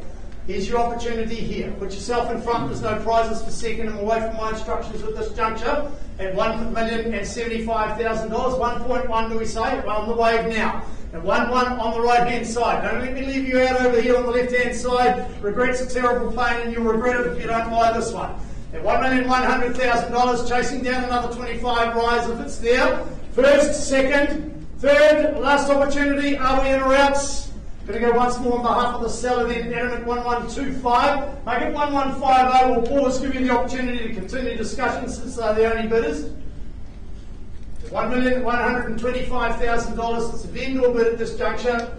Here's your opportunity here. Put yourself in front. There's no prizes for second. I'm away from my instructions at this juncture. At $1,075,000, 1.1 do we say? Well, on the wave now. And 1-1 on the right hand side. Don't let me leave you out over here on the left hand side. Regret's a terrible pain and you'll regret it if you don't buy this one. At $1,100,000, chasing down another 25 rise if it's there. First, second, third, last opportunity. Are we in or out? Going to go once more on behalf of the seller then, Adam at 1125. Make it 1150. We'll pause, give you the opportunity to continue discussion since they're the only bidders. $1,125,000. It's a vendor bid at this juncture.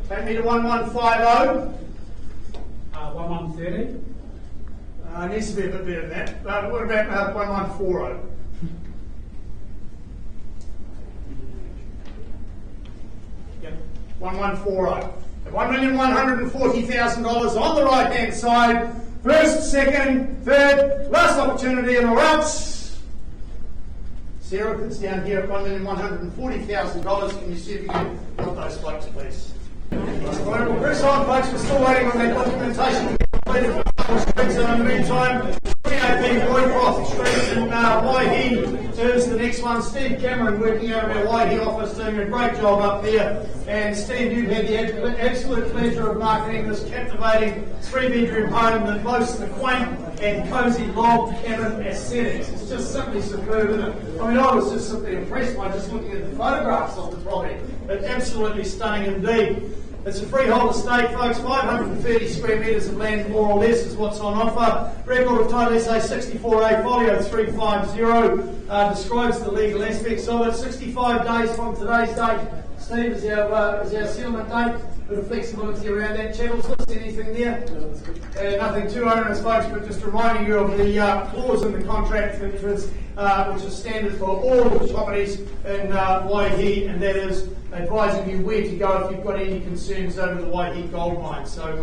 Take me to 1150. 1130. Needs to be a bit better than that. What about 1140? Yep, 1140. At $1,140,000 on the right hand side. First, second, third, last opportunity in the routes. Sarah, it's down here at $1,140,000. Can you see if you can help those folks, please? Right, well, press on, folks. We're still waiting on that documentation to be completed. In the meantime, the Roycroft Street in Waihi is the next one. Steve Cameron working out of our Waihi office doing a great job up there. And Steve, you've had the absolute pleasure of marketing this captivating 3-bedroom home that boasts the quaint and cosy log cabin aesthetics. It's just simply superb, isn't it? I mean, I was just simply impressed by just looking at the photographs of the property. It's absolutely stunning indeed. It's a freehold estate, folks. 530 square metres of land, more or less, is what's on offer. Record of title SA 64A, folio 350, describes the legal aspects of it. 65 days from today's date, Steve, is our settlement date. A bit of flexibility around that. Channels list, anything there? Nothing too onerous, folks, but just reminding you of the clause in the contract, which is standard for all of the properties in Waihi, and that is advising you where to go if you've got any concerns over the Waihi gold mine. So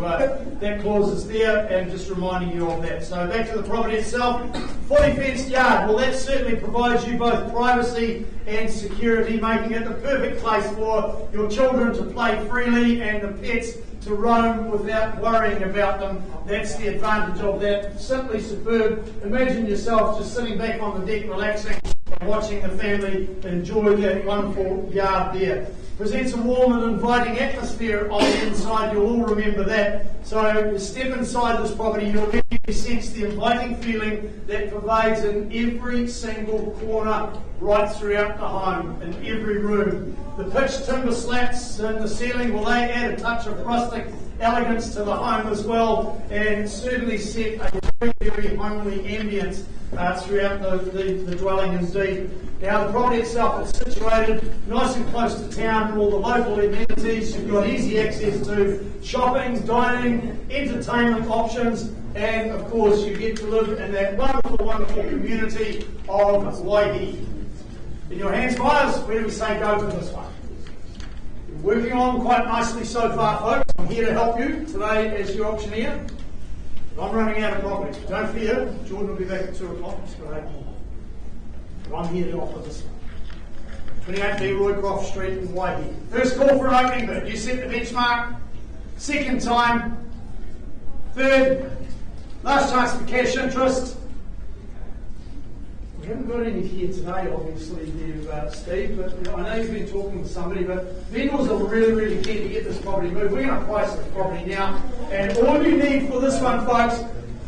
that clause is there, and just reminding you of that. So back to the property itself. Fully fenced yard. Well, that certainly provides you both privacy and security, making it the perfect place for your children to play freely and the pets to roam without worrying about them. That's the advantage of that. Simply superb. Imagine yourself just sitting back on the deck relaxing and watching the family enjoy that wonderful yard there. Presents a warm and inviting atmosphere on the inside, you'll all remember that. So you step inside this property, you'll immediately sense the inviting feeling that pervades in every single corner right throughout the home, in every room. The pitched timber slats in the ceiling, well, they add a touch of rustic elegance to the home as well, and certainly set a very, very homely ambience throughout the dwelling indeed. Now, the property itself is situated nice and close to town and all the local amenities. You've got easy access to shopping, dining, entertainment options, and of course you get to live in that wonderful, wonderful community of Waihi. In your hands, buyers, where do we say go for this one? You're working on quite nicely so far, folks. I'm here to help you today as your auctioneer. But I'm running out of property. Don't fear, Jordan will be back at 2 o'clock. It's got 8 more. But I'm here to offer this one. 28B Roycroft Street in Waihi. First call for an opening bid. You set the benchmark. Second time. Third. Last chance for cash interest. We haven't got any here today, obviously, there, Steve, but I know you've been talking to somebody, but vendors are really, really keen to get this property moved. We're going to price this property now, and all you need for this one, folks,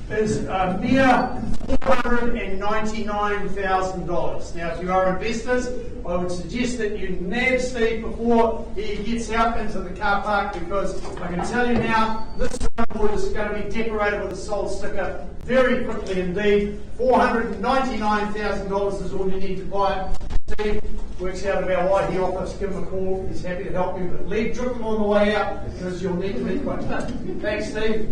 is a mere $499,000. Now, if you are investors, I would suggest that you nab Steve before he gets out into the car park, because I can tell you now, this board is going to be decorated with a sold sticker very quickly indeed. $499,000 is all you need to buy it. Steve works out of our Waihi office. Give him a call. He's happy to help you. But leave dripping on the way out, because you'll need to be quick. Thanks, Steve.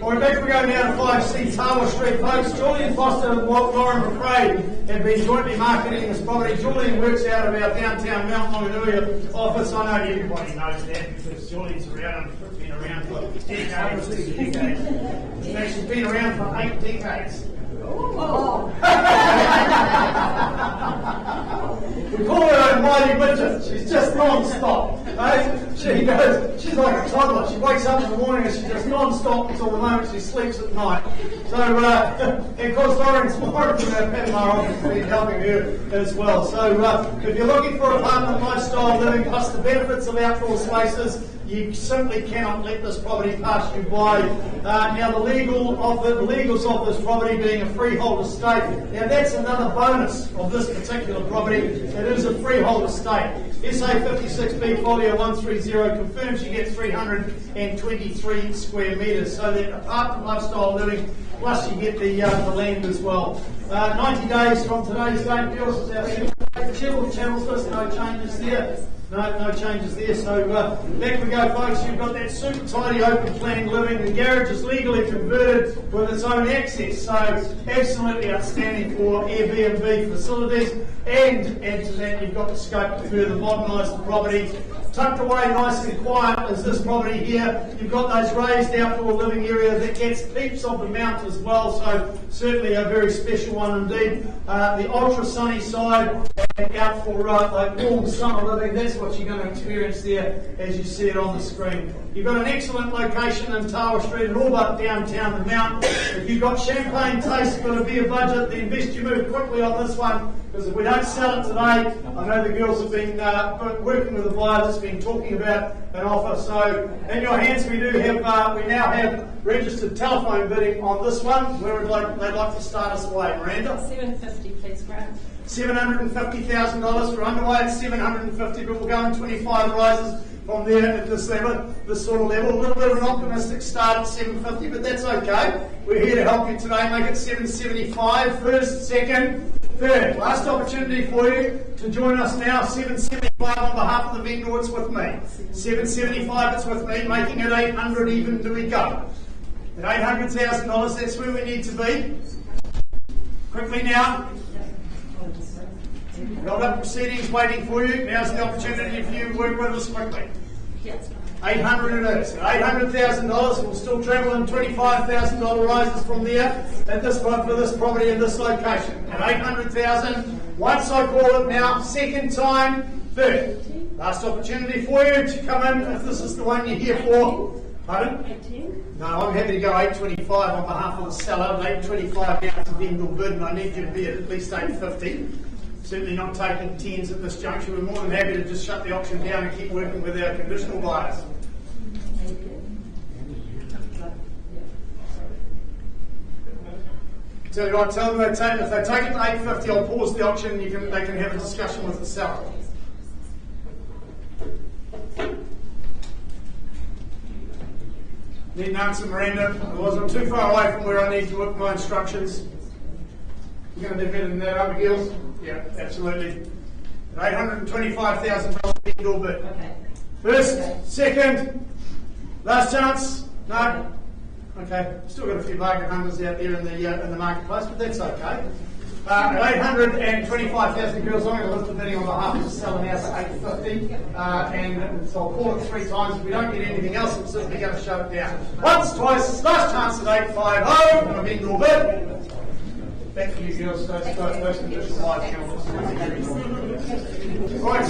All right, back we go now to 5C Tower Street, folks. Julian Foster and Lauren McRae have been jointly marketing this property. Julian works out of our downtown Mount Maunganui office. I know everybody knows that, because Julian's been around for decades. He's actually been around for 8 decades. We call her a mighty midget. She's just non-stop. She goes, she's like a toddler. She wakes up in the morning and she's just non-stop until the moment she sleeps at night. So, and of course, Lauren's from our Panama office has been helping her as well. So, if you're looking for apartment lifestyle living plus the benefits of outdoor spaces, you simply cannot let this property pass you by. Now, the legals of this property being a freehold estate. Now, that's another bonus of this particular property. It is a freehold estate. SA 56B folio 130 confirms you get 323 square metres. So that apartment lifestyle living, plus you get the land as well. 90 days from today's date. Deals is out here. Channels list, no changes there. No changes there. So back we go, folks. You've got that super tidy open plan living. The garage is legally converted with its own access. So absolutely outstanding for Airbnb facilities. And add to that, you've got the scope to further modernise the property. tucked away nice and quiet as this property here. You've got those raised outdoor living area that gets peeps of the mount as well, so certainly a very special one indeed. The ultra sunny side and out for like warm summer living, that's what you're going to experience there as you see it on the screen. You've got an excellent location in Otai Street and all but downtown the mount. If you've got champagne taste but a beer budget, then best you move quickly on this one, because if we don't sell it today, I know the girls have been working with a buyer that's been talking about an offer. So in your hands we do have, we now have registered telephone bidding on this one. Where would they'd like to start us away, Miranda? $750, please, Grant. $750,000. We're underway at $750, but we'll go in 25 rises from there at this level, this sort of level. A little bit of an optimistic start at $750, but that's okay. We're here to help you today. Make it $775. First, second, third. Last opportunity for you to join us now. $775 on behalf of the vendor. It's with me. $775. It's with me. Making it $800 even. Do we go? At $800,000, that's where we need to be. Quickly now. Hold up proceedings waiting for you. Now's the opportunity for you to work with us quickly. $800 it is. $800,000. We'll still travel in $25,000 rises from there at this point for this property in this location. At $800,000. Once I call it now, second time, third. Last opportunity for you to come in if this is the one you're here for. Pardon? 18. No, I'm happy to go $825 on behalf of the seller. $825 down to vendor bid, and I need you to be at least $850. Certainly not taking tens at this juncture. We're more than happy to just shut the auction down and keep working with our conditional buyers. Tell you what, tell them if they take it to $850, I'll pause the auction and they can have a discussion with the seller. Need an answer, Miranda. Otherwise, I'm too far away from where I need to work my instructions. You're going to do better than that, Abigail? Yeah, absolutely. $825,000 vendor bid. Okay. First, second, last chance. No. Okay. Still got a few bargain hunters out there in the marketplace, but that's okay. At $825,000 girls, I'm going to lift the bidding on behalf of the seller now to $850, and so I'll call it 3 times. If we don't get anything else, I'm simply going to shut it down. Once, twice, last chance at $850, and a vendor bid. Back to you girls, those conditions live councils. Right.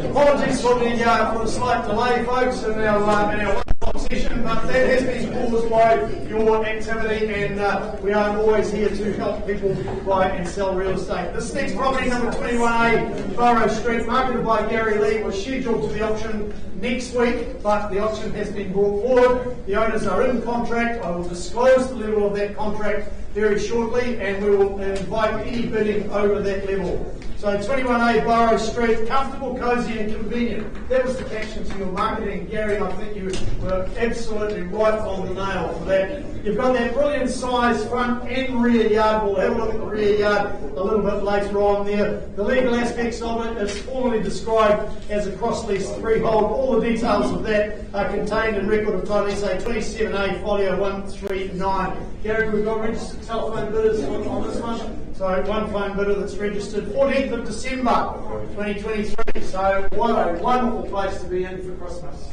Apologies for the slight delay, folks, in our one-stop session, but that has been caused by your activity, and we are always here to help people buy and sell real estate. This next property, number 21A, Burrow Street, marketed by Gary Lee, was scheduled to be auctioned next week, but the auction has been brought forward. The owners are in contract. I will disclose the level of that contract very shortly, and we will invite any bidding over that level. So 21A Burrow Street, comfortable, cosy and convenient. That was the caption to your marketing, Gary, and I think you were absolutely right on the nail for that. You've got that brilliant size front and rear yard. We'll have a look at the rear yard a little bit later on there. The legal aspects of it is formally described as a cross-lease freehold. All the details of that are contained in Record of Title SA 27A Folio 139. Gary, we've got registered telephone bidders on this one. So one phone bidder that's registered 14th of December 2023. So what a wonderful place to be in for Christmas.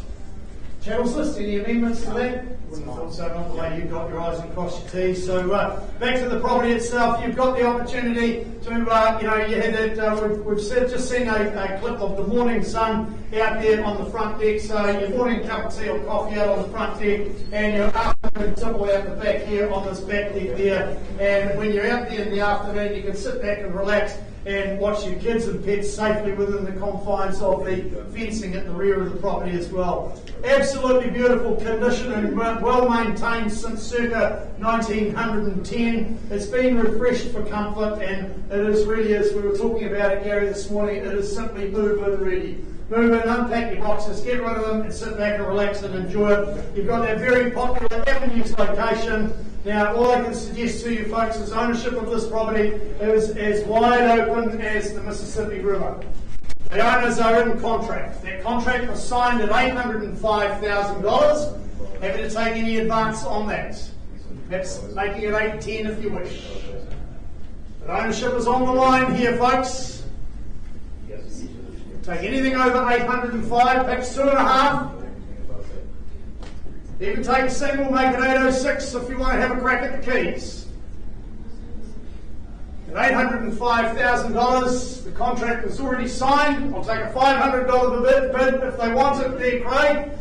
Channels list, any amendments to that? Wouldn't have thought so, not the way you've got your eyes and crossed your T's. So back to the property itself, you've got the opportunity to, you had that, we've just seen a clip of the morning sun out there on the front deck. So your morning cup of tea or coffee out on the front deck, and your afternoon tipple out the back here on this back deck there. And when you're out there in the afternoon, you can sit back and relax and watch your kids and pets safely within the confines of the fencing at the rear of the property as well. Absolutely beautiful condition and well maintained since circa 1910. It's been refreshed for comfort, and it is really, as we were talking about it, Gary, this morning, it is simply move-in ready. Move in, unpack your boxes, get rid of them, and sit back and relax and enjoy it. You've got that very popular Avenues location. Now, all I can suggest to you folks is ownership of this property is as wide open as the Mississippi River. The owners are in contract. Their contract was signed at $805,000. Happy to take any advance on that. Perhaps making it $810 if you wish. But ownership is on the line here, folks. Take anything over 805, picks 2.5. Even take a single, make it 806 if you want to have a crack at the keys. At $805,000, the contract is already signed. I'll take a $500 bid if they want it there, Craig,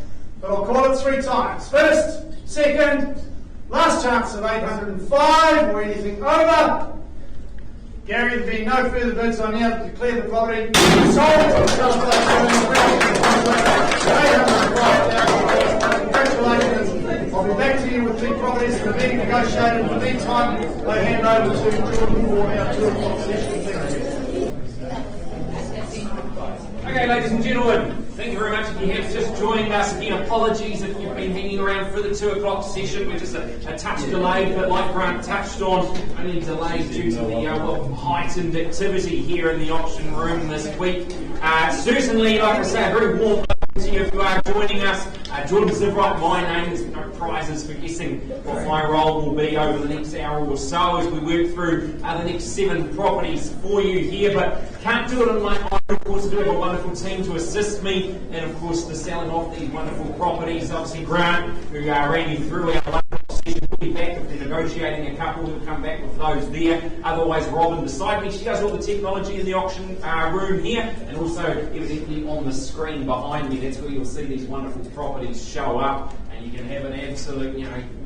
but I'll call it 3 times. First, second, last chance at 805 or anything over. Gary, there being no further bids, I now declare the property sold. Congratulations. I'll be back to you with 2 properties that are being negotiated. In the meantime, I hand over to Jordan for our 2 o'clock session. Okay, ladies and gentlemen, thank you very much. If you have just joined us, again, apologies if you've been hanging around for the 2 o'clock session. We're just a touch delayed, but like Grant touched on, only delayed due to the heightened activity here in the auction room this week. Certainly, like I say, a very warm welcome to you if you are joining us. Jordan Zivrite, my name. There's no prizes for guessing what my role will be over the next hour or so as we work through the next 7 properties for you here. But can't do it on my own. Of course, I do have a wonderful team to assist me, and of course, the selling of these wonderful properties. Obviously, Grant, who ran you through our wonderful session, will be back if they're negotiating a couple. We'll come back with those there. Otherwise, Robin beside me, she does all the technology in the auction room here, and also evidently on the screen behind me. That's where you'll see these wonderful properties show up, and you can have an absolute,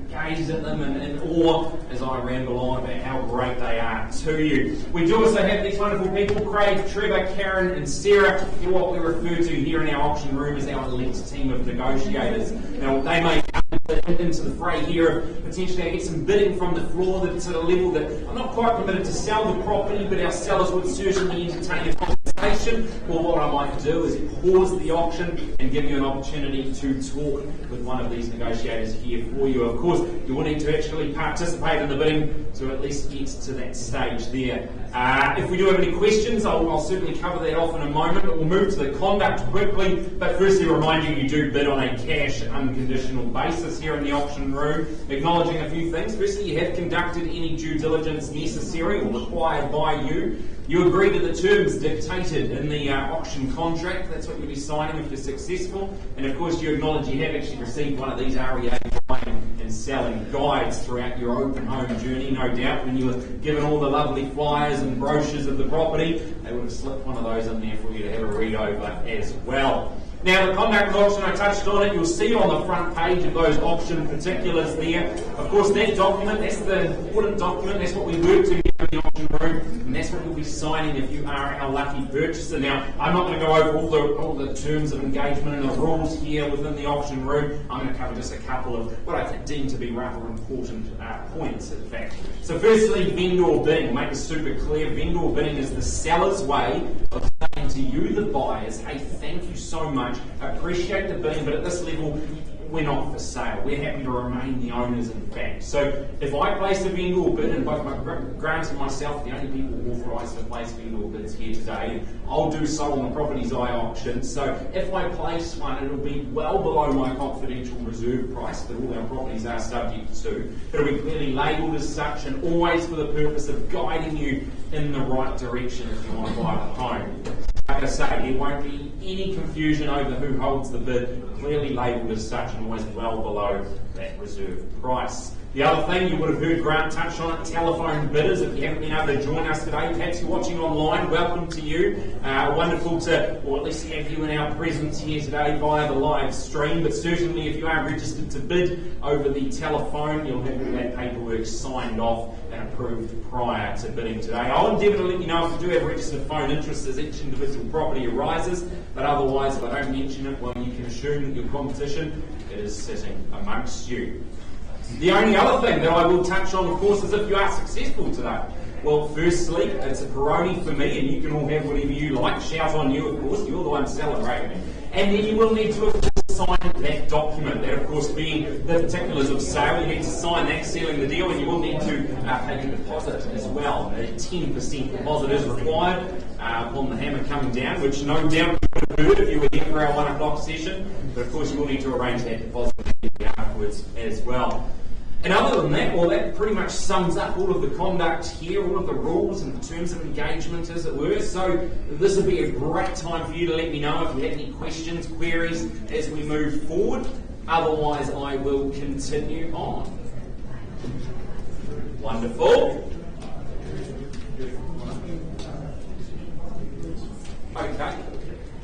gaze at them in awe as I ramble on about how great they are to you. We do also have these wonderful people, Craig, Trevor, Karen and Sarah, who what we refer to here in our auction room as our elite team of negotiators. Now, they may come into the fray here, potentially I get some bidding from the floor that's at a level that I'm not quite permitted to sell the property, but our sellers would certainly entertain a conversation. Well, what I might do is pause the auction and give you an opportunity to talk with one of these negotiators here for you. Of course, you will need to actually participate in the bidding to at least get to that stage there. If we do have any questions, I'll certainly cover that off in a moment, but we'll move to the conduct quickly. But firstly, remind you do bid on a cash unconditional basis here in the auction room. Acknowledging a few things. Firstly, you have conducted any due diligence necessary or required by you. You agree to the terms dictated in the auction contract. That's what you'll be signing if you're successful. And of course, you acknowledge you have actually received one of these REA buying and selling guides throughout your open home journey, no doubt. When you were given all the lovely flyers and brochures of the property, they would have slipped one of those in there for you to have a read over as well. Now, the conduct of the auction, I touched on it. You'll see on the front page of those auction particulars there. Of course, that document, that's the important document. That's what we work to here in the auction room, and that's what you'll be signing if you are our lucky purchaser. Now, I'm not going to go over all the terms of engagement and the rules here within the auction room. I'm going to cover just a couple of what I deem to be rather important points, in fact. So, firstly, vendor bidding. Make this super clear. Vendor bidding is the seller's way of saying to you, the buyers, hey, thank you so much. I appreciate the bidding, but at this level, we're not for sale. We're happy to remain the owners, in fact. So if I place a vendor bid, and both my Grant and myself, the only people authorised to place vendor bids here today, I'll do so on the properties I auction. So if I place one, it'll be well below my confidential reserve price that all our properties are subject to. It'll be clearly labelled as such, and always for the purpose of guiding you in the right direction if you want to buy the home. Like I say, there won't be any confusion over who holds the bid, clearly labelled as such and always well below that reserve price. The other thing, you would have heard Grant touch on it, telephone bidders. If you haven't been able to join us today, perhaps you're watching online, welcome to you. Wonderful to, or at least have you in our presence here today via the live stream, but certainly if you are registered to bid over the telephone, you'll have all that paperwork signed off and approved prior to bidding today. I'll endeavour to let you know if you do have registered phone interest as each individual property arises, but otherwise if I don't mention it, well, you can assume that your competition is sitting amongst you. The only other thing that I will touch on, of course, is if you are successful today. Well, firstly, it's a Peroni for me, and you can all have whatever you like. Shout on you, of course, you're the one celebrating. And then you will need to, of course, sign that document. That, of course, being the particulars of sale, you need to sign that, sealing the deal, and you will need to pay a deposit as well. A 10% deposit is required upon the hammer coming down, which no doubt you would have heard if you were here for our 1 o'clock session. But, of course, you will need to arrange that deposit afterwards as well. And other than that, well, that pretty much sums up all of the conduct here, all of the rules and terms of engagement, as it were. So this would be a great time for you to let me know if you have any questions, queries as we move forward. Otherwise, I will continue on. Wonderful.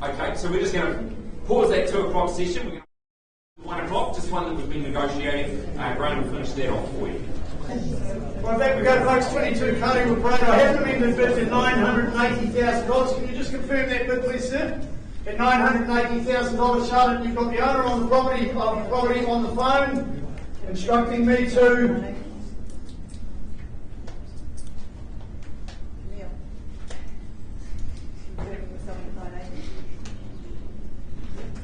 Okay, so we're just going to pause that 2 o'clock session. We're going to 1 o'clock, just one that we've been negotiating. Graham will finish that off for you. Right back we go, folks. 22 Cwood Parade. I have them in the bid at $980,000. Can you just confirm that bid, please, sir? At $980,000, Charlotte, you've got the owner on the property on the phone, instructing me to.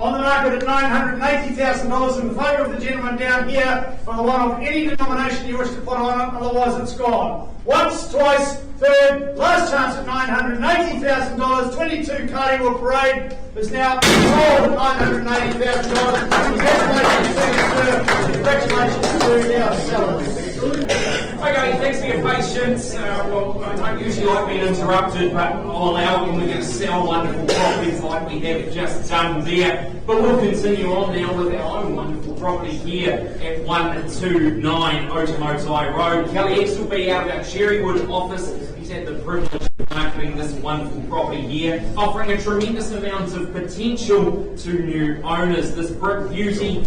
On the market at $980,000 in favour of the gentleman down here for the one of any denomination you wish to put on it, otherwise it's gone. Once, twice, third, last chance at $980,000. 22 Cwood Parade is now sold at $980,000. Congratulations to our sellers. Okay, thanks for your patience. Well, I don't usually like being interrupted, but I'll allow it when we get to sell wonderful properties like we have just done there. But we'll continue on now with our own wonderful property here at 129 Otai Road. Kelly X will be out of our Cherrywood office. He's had the privilege of marketing this wonderful property here, offering a tremendous amount of potential to new owners. This brick beauty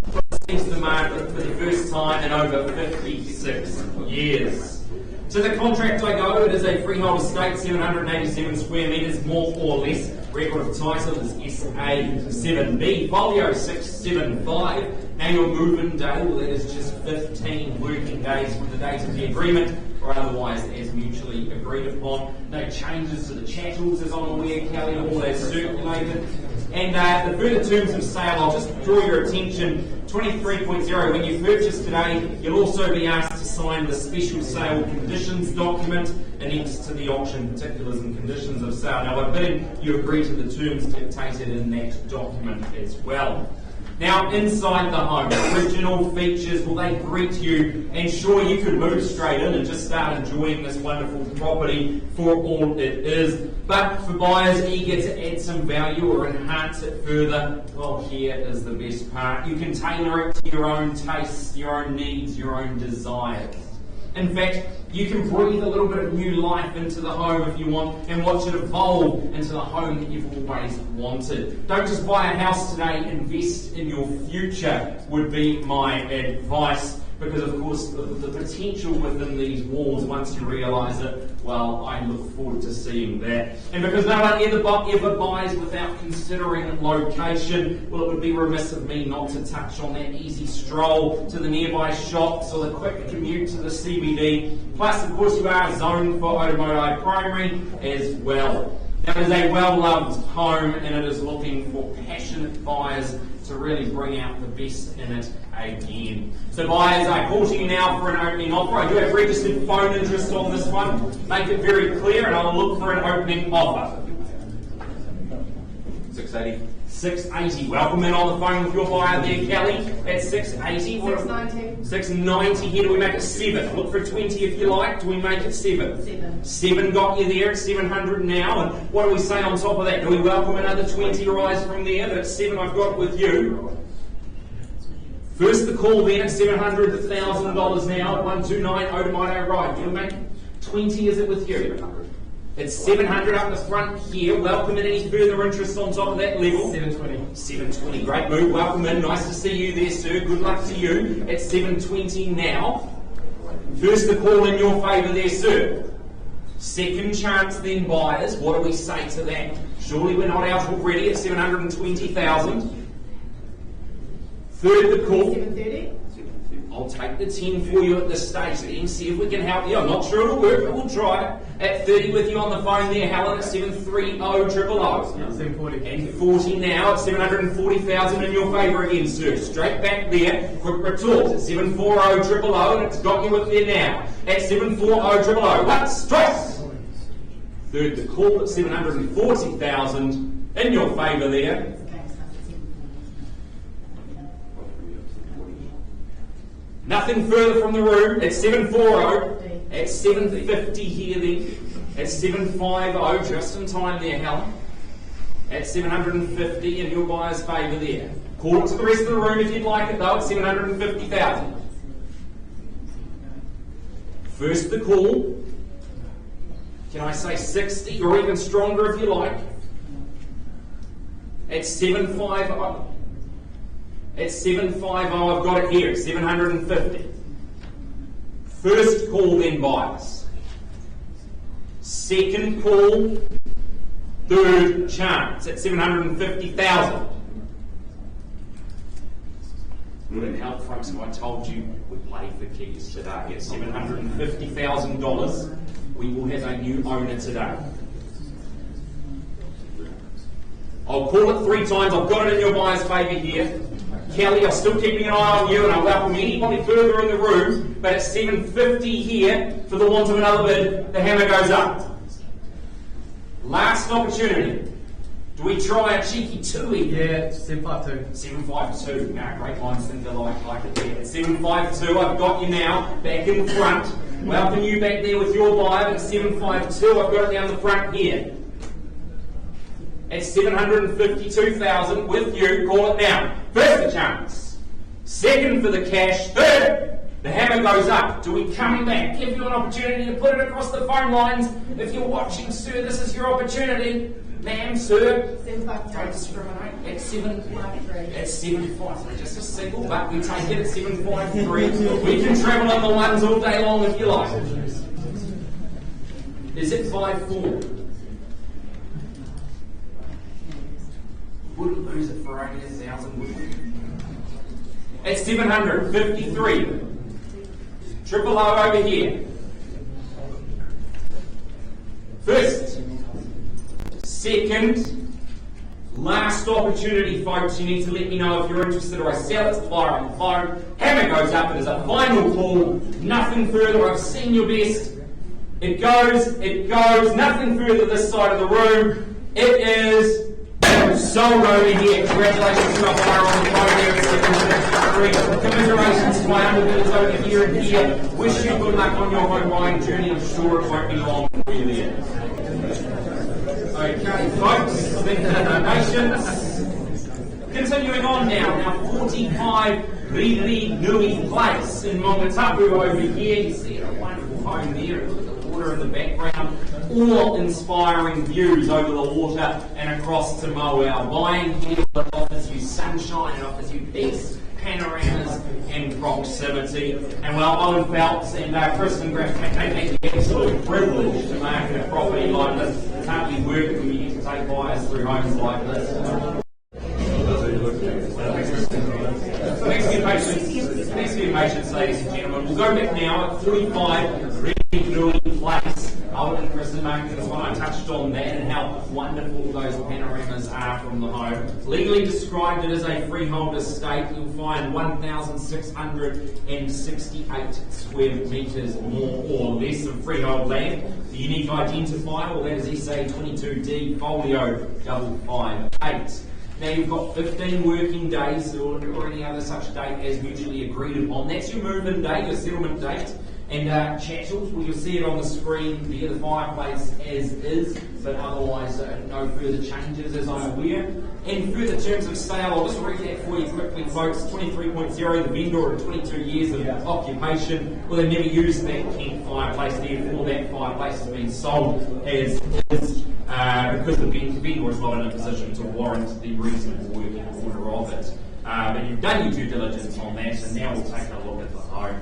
sees the market for the first time in over 56 years. To the contract I go, it is a freehold estate, 787 square metres, more or less. Record of title is SA7B, folio 675. Annual move-in day, well, it is just 15 working days from the date of the agreement, or otherwise as mutually agreed upon. No changes to the chattels, as I'm aware, Kelly, all as circulated. And the further terms of sale, I'll just draw your attention. 23.0, when you purchase today, you'll also be asked to sign the special sale conditions document annexed to the auction particulars and conditions of sale. Now, by bidding, you agree to the terms dictated in that document as well. Now, inside the home, original features, will they greet you? And sure, you could move straight in and just start enjoying this wonderful property for all it is. But for buyers eager to add some value or enhance it further, well, here is the best part. You can tailor it to your own tastes, your own needs, your own desires. In fact, you can breathe a little bit of new life into the home if you want and watch it evolve into the home that you've always wanted. Don't just buy a house today, invest in your future would be my advice, because of course the potential within these walls, once you realise it, well, I look forward to seeing that. And because no one ever buys without considering location, well, it would be remiss of me not to touch on that easy stroll to the nearby shops or the quick commute to the CBD. Plus, of course, you are zoned for Otai Primary as well. Now, it is a well-loved home, and it is looking for passionate buyers to really bring out the best in it again. So buyers, I call to you now for an opening offer. I do have registered phone interest on this one. Make it very clear, and I'll look for an opening offer. 680. 680. Welcome in on the phone with your buyer there, Kelly. At 680. 690. 690. Here, do we make it 7? Look for 20 if you like. Do we make it 7? 7. 7 got you there at 700 now. And what do we say on top of that? Do we welcome another 20 rise from there? That's 7 I've got with you. First the call then at $700,000 now at 129 Otai Road. You make 20, is it with you? It's 700 up the front here. Welcome in. Any further interest on top of that level? 720. 720. Great move. Welcome in. Nice to see you there, sir. Good luck to you. At 720 now. First the call in your favour there, sir. Second chance then, buyers. What do we say to that? Surely we're not out already at 720,000. Third the call. 730. I'll take the 10 for you at this stage then, see if we can help you. I'm not sure it'll work, but we'll try. At 30 with you on the phone there, Helen, at 730 000. 740. And 40 now at 740,000 in your favour again, sir. Straight back there. Quick retort at 740 000, and it's got you with there now. At 740 000. Once, twice. Third the call at 740,000 in your favour there. Nothing further from the room at 740, at 750 here then, at 750, just in time there, Helen. At 750 in your buyer's favour there. Call it to the rest of the room if you'd like it though, at 750,000. First the call. Can I say 60 or even stronger if you like? At 750. At 750, I've got it here, 750. First call then buyers. Second call, third chance at 750,000. Would it help, folks, if I told you we play for keys today at $750,000? We will have a new owner today. I'll call it 3 times. I've got it in your buyer's favour here. Kelly, I'm still keeping an eye on you, and I welcome anybody further in the room. But at 750 here, for the want of another bid, the hammer goes up. Last opportunity. Do we try a cheeky 2-y? Yeah, 752. 752. Now, great minds think alike, like it there. At 752, I've got you now back in front. Welcome you back there with your buyer. At 752, I've got it down the front here. At 752,000 with you, call it now. First the chance. Second for the cash. Third, the hammer goes up. Do we come back? Give you an opportunity to put it across the phone lines. If you're watching, sir, this is your opportunity. Ma'am, sir. 753. Don't discriminate. At 753. Just a single, but we take it at 753. We can travel on the ones all day long if you like. Is it 54? Wouldn't lose it for 80,000, would we? At 753. Triple O over here. First. Second. Last opportunity, folks. You need to let me know if you're interested or I sell it. Fire on the phone. Hammer goes up. It is a final call. Nothing further. I've seen your best. It goes. It goes. Nothing further this side of the room. It is sold over here. Congratulations to our buyer on the phone there at 753. Commiserations to my underbidders over here and here. Wish you good luck on your home buying journey. I'm sure it won't be long for you there. Okay, folks, thank you for your patience. Continuing on now, 45 Riri Nui Place in Mongatapu over here. You see a wonderful home there. Look at the water in the background. Awe-inspiring views over the water and across to Moau. Buying here that offers you sunshine, it offers you peace, panoramas and proximity. And well, Owen Phelps and Kristen Graff take the absolute privilege to market a property like this. It's hardly work when you get to take buyers through homes like this. Thanks for your patience, ladies and gentlemen. We'll go back now at 45 Riri Place. Owen and Kristen marketing is when I touched on that and how wonderful those panoramas are from the home. Legally described it as a freehold estate. You'll find 1,668 square metres more or less of freehold land. The unique identifier, well, that is SA 22D Folio 558. Now you've got 15 working days or any other such date as mutually agreed upon. That's your move-in date, your settlement date. And chattels, well, you'll see it on the screen via the fireplace as is, but otherwise no further changes as I'm aware. And further terms of sale, I'll just read that for you quickly, folks. 23.0, the vendor at 22 years of occupation. Well, they've never used that Kent fireplace, therefore that fireplace has been sold as is because the vendor is not in a position to warrant the reasonable working order of it. But you've done your due diligence on that, and now we'll take a look at the home.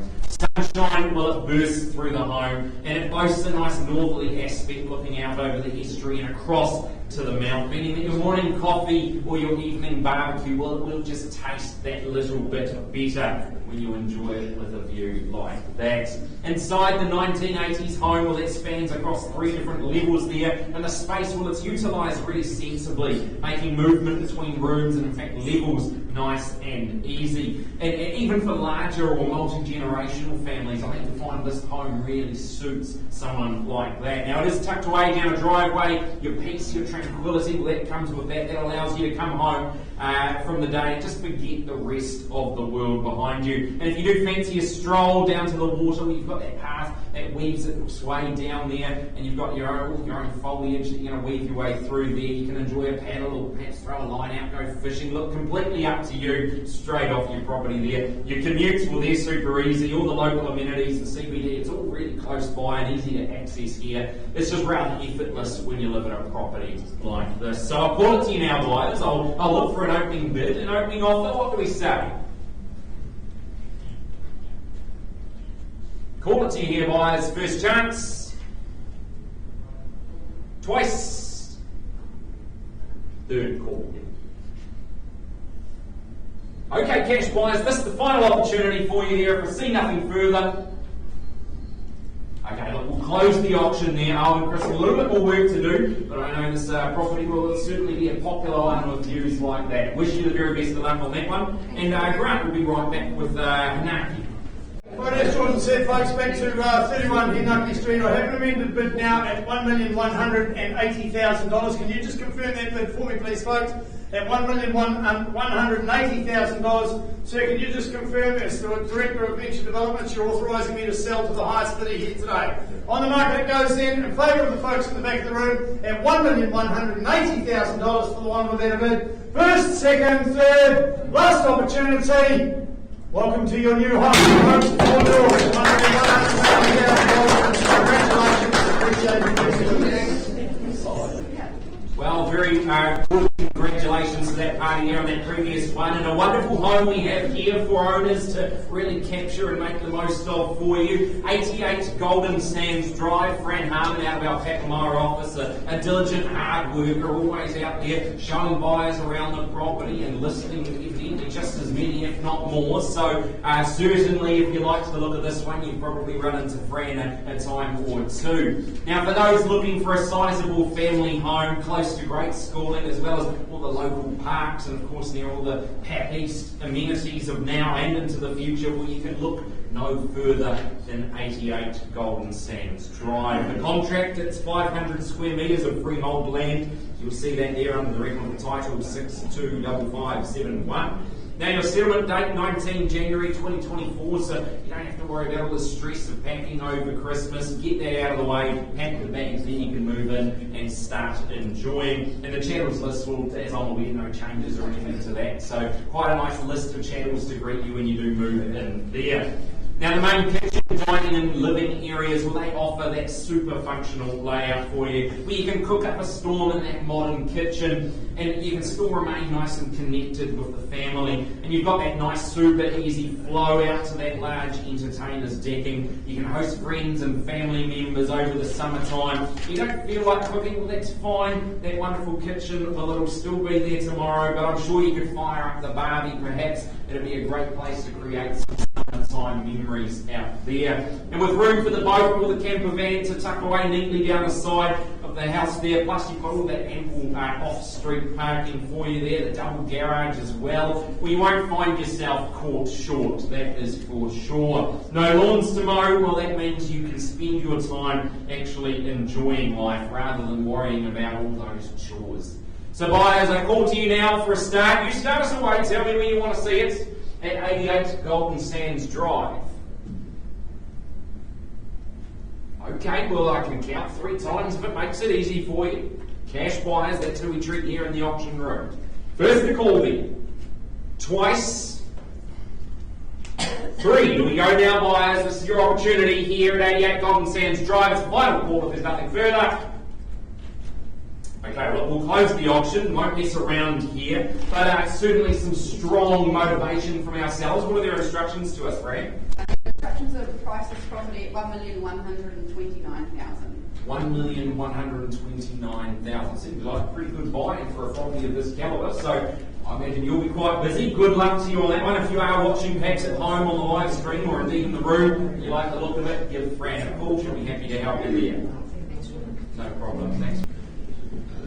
Sunshine, well, it bursts through the home, and it boasts a nice northerly aspect looking out over the estuary and across to the mount, meaning that your morning coffee or your evening barbecue, well, it will just taste that little bit better when you enjoy it with a view like that. Inside the 1980s home, well, that spans across 3 different levels there, and the space, well, it's utilised really sensibly, making movement between rooms and, in fact, levels nice and easy. And even for larger or multi-generational families, I think you find this home really suits someone like that. Now, it is tucked away down a driveway. Your peace, your tranquility, well, that comes with that. That allows you to come home from the day and just forget the rest of the world behind you. And if you do fancy a stroll down to the water, you've got that path that weaves its way down there, and you've got your own foliage that you're going to weave your way through there. You can enjoy a paddle or perhaps throw a line out, go fishing. Look, completely up to you, straight off your property there. Your commutes, well, they're super easy. All the local amenities, the CBD, it's all really close by and easy to access here. It's just rather effortless when you live in a property like this. So I'll call it to you now, buyers. I'll look for an opening bid, an opening offer. What do we say? Call it to you here, buyers. First chance. Twice. Third call. Okay, cash buyers, this is the final opportunity for you here. If I see nothing further, okay, look, we'll close the auction there. I'll and Chris have a little bit more work to do, but I know this property will certainly be a popular one with views like that. Wish you the very best of luck on that one. And Grant will be right back with Haki. Right, as Jordan said, folks, back to 31 Haki Street. I have an amended bid now at $1,180,000. Can you just confirm that bid for me, please, folks? At $1,180,000. Sir, can you just confirm, as the Director of Venture Development, you're authorising me to sell to the highest bidder here today? On the market it goes then, in favour of the folks in the back of the room, at $1,180,000 for the one with that bid. First, second, third, last opportunity. Welcome to your new home, folks. Well, very good congratulations to that party there on that previous one, and a wonderful home we have here for owners to really capture and make the most of for you. 88 Golden Sands Drive, Fran Harmon out of our Pakamara office, a diligent hard worker, always out there showing buyers around the property and listing evidently just as many, if not more. So certainly if you liked the look of this one, you've probably run into Fran a time or two. Now, for those looking for a sizable family home close to great schooling, as well as all the local parks and of course near all the Pac East amenities of now and into the future, well, you can look no further than 88 Golden Sands Drive. The contract, it's 500 square metres of freehold land. You'll see that there under the record of the title 625571. Now, your settlement date, 19 January 2024, so you don't have to worry about all the stress of packing over Christmas. Get that out of the way, pack the bags, then you can move in and start enjoying. And the chattels list will, as I'm aware, no changes or anything to that. So quite a nice list of chattels to greet you when you do move in there. Now, the main kitchen, dining and living areas, well, they offer that super functional layout for you, where you can cook up a storm in that modern kitchen, and you can still remain nice and connected with the family. And you've got that nice, super easy flow out to that large entertainer's decking. You can host friends and family members over the summertime. You don't feel like cooking, well, that's fine. That wonderful kitchen, well, it'll still be there tomorrow, but I'm sure you could fire up the barbie, perhaps. It'd be a great place to create some summertime memories out there. And with room for the boat or the camper van to tuck away neatly down the side of the house there, plus you've got all that ample off-street parking for you there, the double garage as well. Well, you won't find yourself caught short, that is for sure. No lawns to mow, well, that means you can spend your time actually enjoying life rather than worrying about all those chores. So buyers, I call to you now for a start. You start us away, tell me where you want to see it. At 88 Golden Sands Drive. Okay, well, I can count 3 times if it makes it easy for you. Cash buyers, that's who we treat here in the auction room. First the call then. Twice. 3. Here we go now, buyers. This is your opportunity here at 88 Golden Sands Drive. It's the final call if there's nothing further. Okay, well, we'll close the auction, won't mess around here, but certainly some strong motivation from ourselves. What are their instructions to us, Fran? Instructions are to price this property at $1,129,000. $1,129,000. Seems like a pretty good buy for a property of this calibre, so I imagine you'll be quite busy. Good luck to you on that one. If you are watching perhaps at home on the live stream or indeed in the room, and you like the look of it, give Fran a call. She'll be happy to help you there. No problem. Thanks.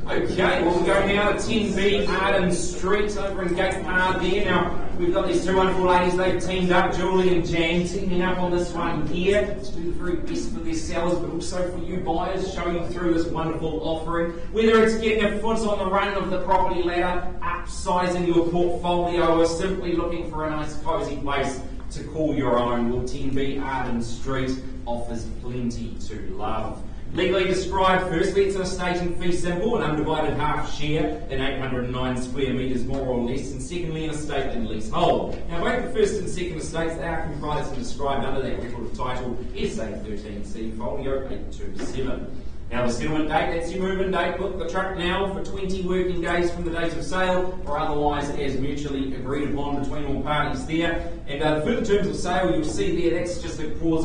Okay, well, we go now to 10B Arden Street over in Gate Park there. Now, we've got these two wonderful ladies, they've teamed up, Julie and Jan, teaming up on this one here to do the very best for their sellers, but also for you buyers, show you through this wonderful offering. Whether it's getting a foot on the run of the property ladder, upsizing your portfolio, or simply looking for a nice cosy place to call your own, well, 10B Arden Street offers plenty to love. Legally described, firstly, it's an estate in fee simple, an undivided half share in 809 square metres more or less, and secondly, an estate in leasehold. Now, both the first and second estates, they are comprised and described under that record of title SA13C folio 827. Now, the settlement date, that's your move-in date. Book the truck now for 20 working days from the date of sale, or otherwise as mutually agreed upon between all parties there. And the further terms of sale, you'll see there, that's just a clause,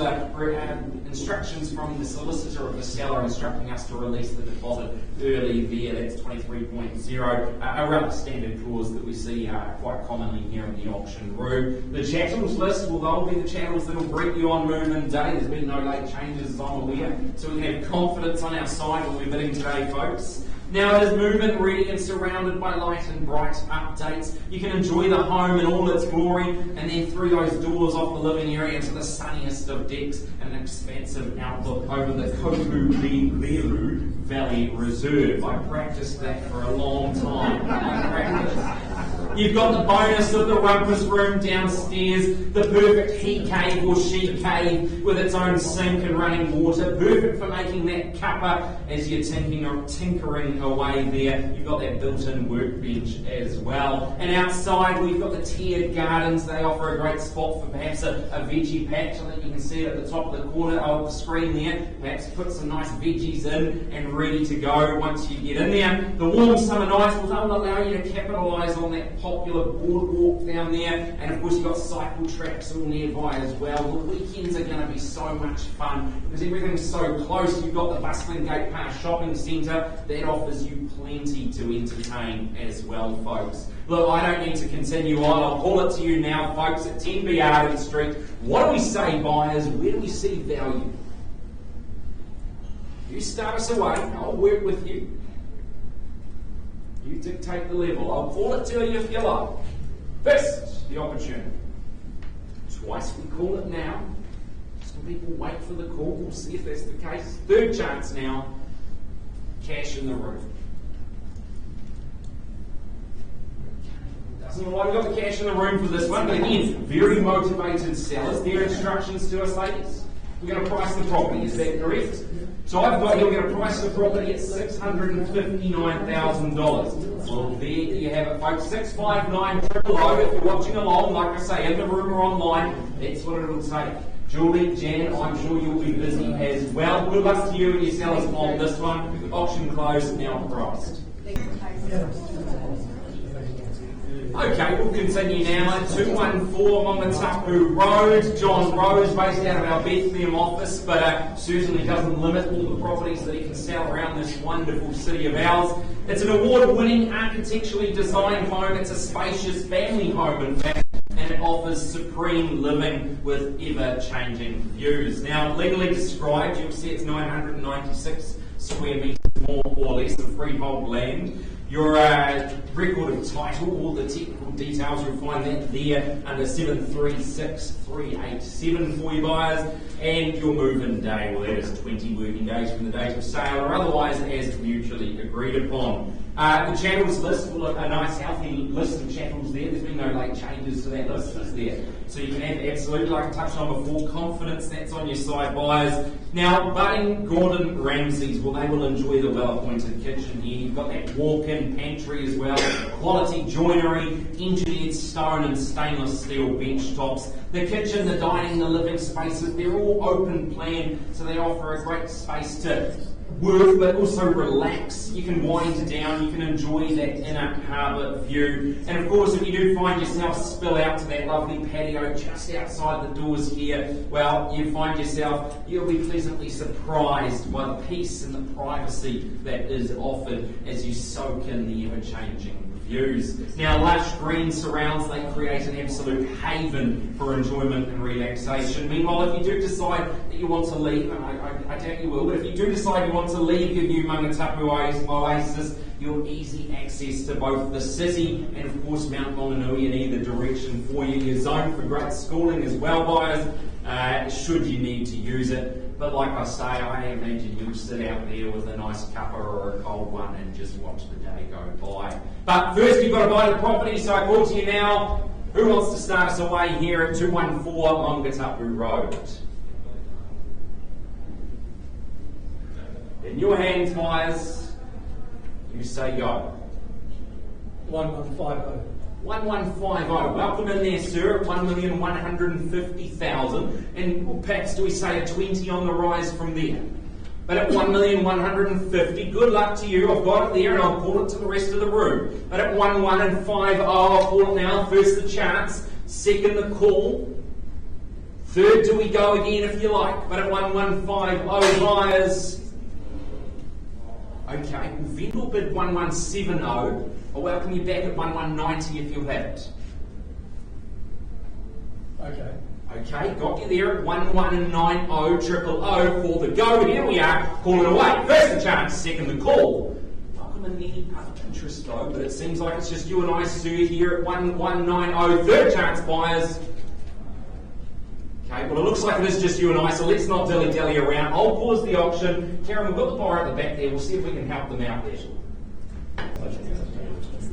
instructions from the solicitor of the seller instructing us to release the deposit early there. That's 23.0, a rather standard clause that we see quite commonly here in the auction room. The chattels list, well, they'll be the chattels that will greet you on move-in day. There's been no late changes, as I'm aware, so we can have confidence on our side when we're bidding today, folks. Now it is move-in ready and surrounded by light and bright updates. You can enjoy the home in all its glory, and then through those doors off the living area to the sunniest of decks and an expansive outlook over the Kako Place Valley Reserve. I practiced that for a long time. You've got the bonus of the rumpus room downstairs, the perfect he cave or she cave with its own sink and running water, perfect for making that cuppa as you're tinkering away there. You've got that built-in workbench as well. And outside we've got the tiered gardens. They offer a great spot for perhaps a veggie patch. I think you can see it at the top of the corner of the screen there. Perhaps put some nice veggies in and ready to go once you get in there. The warm summer nights will allow you to capitalise on that popular boardwalk down there, and of course you've got cycle tracks all nearby as well. The weekends are going to be so much fun because everything's so close. You've got the bustling Gate Park shopping centre that offers you plenty to entertain as well, folks. Look, I don't need to continue on. I'll call it to you now, folks, at 10B Arden Street. What do we say, buyers? Where do we see value? You start us away. I'll work with you. You dictate the level. I'll call it to you if you like. First, the opportunity. Twice we call it now. Some people wait for the call. We'll see if that's the case. Third chance now. Cash in the room. Doesn't look like we've got the cash in the room for this one, but again, very motivated sellers. Their instructions to us, ladies. We're going to price the property. Is that correct? So I've got here, we're going to price the property at $659,000. Well, there you have it, folks. 659,000. If you're watching along, like I say, in the room or online, that's what it'll take. Julie, Jan, I'm sure you'll be busy as well. Good luck to you and your sellers on this one. Auction closed, now priced. Okay, we'll continue now at 214 on the Tapu Road. John Rose, based out of our Bethlehem office, but certainly doesn't limit all the properties that he can sell around this wonderful city of ours. It's an award-winning, architecturally designed home. It's a spacious family home, in fact, and it offers supreme living with ever-changing views. Now, legally described, you'll see it's 996 square metres more or less of freehold land. Your record of title, all the technical details, you'll find that there under 736387 for your buyers, and your move-in day, well, that is 20 working days from the date of sale, or otherwise as mutually agreed upon. The chattels list, well, a nice healthy list of chattels there. There's been no late changes to that list, is there? So you can have absolutely, like I touched on before, confidence that's on your side, buyers. Now, budding Gordon Ramsays, well, they will enjoy the well-appointed kitchen here. You've got that walk-in pantry as well, quality joinery, engineered stone and stainless steel bench tops. The kitchen, the dining, the living spaces, they're all open plan, so they offer a great space to work but also relax. You can wind down, you can enjoy that inner harbour view, and of course if you do find yourself spill out to that lovely patio just outside the doors here, well, you find yourself, you'll be pleasantly surprised by the peace and the privacy that is offered as you soak in the ever-changing view. views. Now, lush green surrounds, they create an absolute haven for enjoyment and relaxation. Meanwhile, if you do decide that you want to leave, and I doubt you will, but if you do decide you want to leave your new Mangatapu Oasis, you'll easy access to both the city and, of course, Mount Maunganui in either direction for you. You're zoned for great schooling as well, buyers, should you need to use it. But like I say, I imagine you'll sit out there with a nice cuppa or a cold one and just watch the day go by. But first, you've got to buy the property, so I call to you now. Who wants to start us away here at 214 Mapu Road? In your hands, buyers. You say go. 1150. 1150. Welcome in there, sir, at 1,150,000. And perhaps do we say a 20 on the rise from there? But at 1,150,000, good luck to you. I've got it there and I'll call it to the rest of the room. But at 1150, I'll call it now. First the chance, second the call. Third, do we go again if you like? But at 1150, buyers. Okay, vendor bid 1170. I'll welcome you back at 1190 if you'll have it. Okay. Okay, got you there at 1190 000 for the go. Here we are, call it away. First the chance, second the call. Welcome in any other interest though, but it seems like it's just you and I, Sue, here at 1190. Third chance, buyers. Okay, well it looks like it is just you and I, so let's not dilly-dally around. I'll pause the auction. Karen, we've got the buyer at the back there. We'll see if we can help them out there.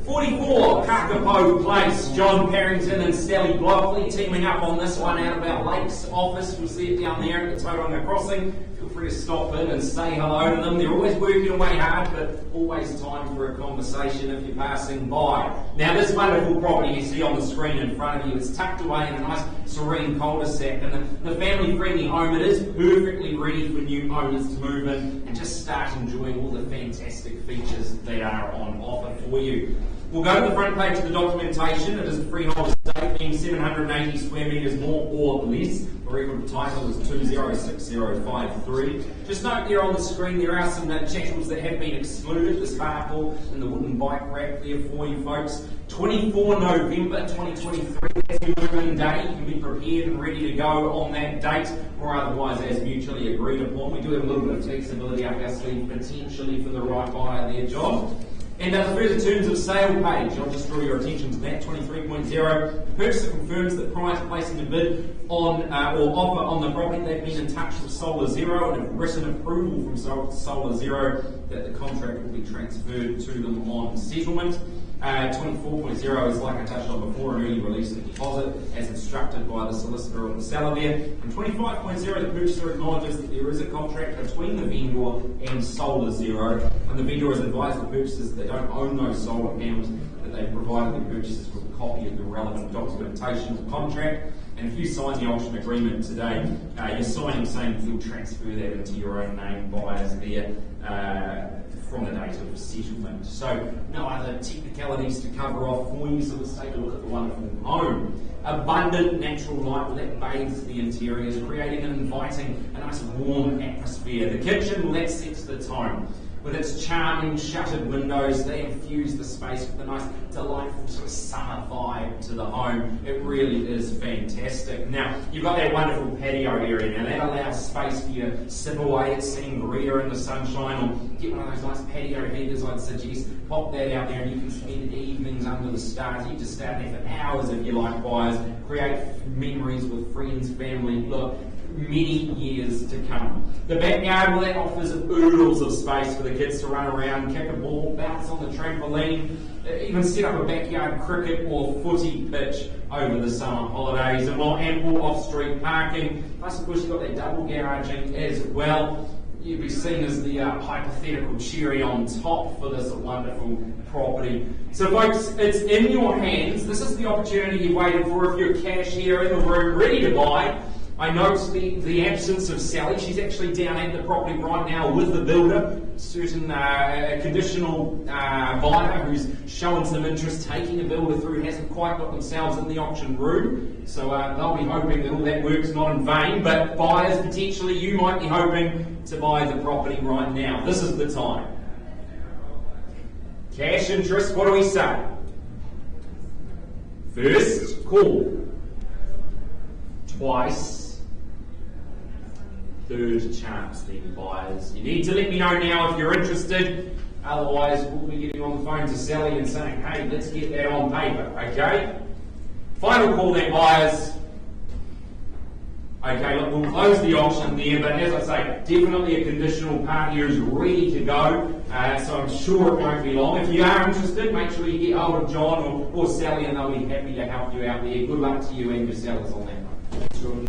44, Kako Place. John Parrington and Sally Blockley teaming up on this one out of our Lakes office. We'll see it down there at the Tauranga crossing. Feel free to stop in and say hello to them. They're always working away hard, but always time for a conversation if you're passing by. Now, this wonderful property you see on the screen in front of you, it's tucked away in a nice serene cul-de-sac, and the family-friendly home, it is perfectly ready for new owners to move in and just start enjoying all the fantastic features that are on offer for you. We'll go to the front page of the documentation. It is a freehold estate, being 780 square metres more or less. The record title is 206053. Just note there on the screen there are some chattels that have been excluded, the sparkle and the wooden bike rack there for you folks. 24 November 2023, that's your move-in day. You can be prepared and ready to go on that date, or otherwise as mutually agreed upon. We do have a little bit of flexibility up our sleeve potentially for the right buyer there, John. And the further terms of sale page, I'll just draw your attention to that, 23.0. The purchaser confirms that prior to placing a bid on or offer on the property, they've been in touch with Solar Zero and have written approval from Solar Zero that the contract will be transferred to them on settlement. 24.0 is, like I touched on before, an early release of deposit as instructed by the solicitor or the seller there. And 25.0, the purchaser acknowledges that there is a contract between the vendor and Solar Zero, and the vendor has advised the purchasers that they don't own those solar panels, that they've provided the purchasers with a copy of the relevant documentation of the contract. And if you sign the auction agreement today, you're signing saying that you'll transfer that into your own name, buyers there, from the date of settlement. So no other technicalities to cover off for you, so let's take a look at the wonderful home. Abundant natural light that bathes the interiors, creating and inviting a nice warm atmosphere. The kitchen, well, that sets the tone. With its charming shuttered windows, they infuse the space with a nice, delightful sort of summer vibe to the home. It really is fantastic. Now, you've got that wonderful patio area. Now, that allows space for you to sip away at sangria in the sunshine, or get one of those nice patio heaters, I'd suggest. Pop that out there and you can spend evenings under the stars. You can just stand there for hours if you like, buyers. Create memories with friends, family. Look, many years to come. The backyard, well, that offers oodles of space for the kids to run around, kick a ball, bounce on the trampoline, even set up a backyard cricket or footy pitch over the summer holidays, and more ample off-street parking. Plus, of course, you've got that double garaging as well. You'd be seen as the hypothetical cherry on top for this wonderful property. So folks, it's in your hands. This is the opportunity you waited for if you're cash here in the room, ready to buy. I noticed the absence of Sally. She's actually down at the property right now with the builder. Certain conditional buyer who's showing some interest taking a builder through hasn't quite got themselves in the auction room. So they'll be hoping that all that work's not in vain. But buyers, potentially, you might be hoping to buy the property right now. This is the time. Cash interest, what do we say? First call. Twice. Third chance then, buyers. You need to let me know now if you're interested. Otherwise, we'll be getting on the phone to Sally and saying, hey, let's get that on paper, okay? Final call then, buyers. Okay, look, we'll close the auction there, but as I say, definitely a conditional part here is ready to go, so I'm sure it won't be long. If you are interested, make sure you get hold of John or Sally and they'll be happy to help you out there. Good luck to you and your sellers on that one.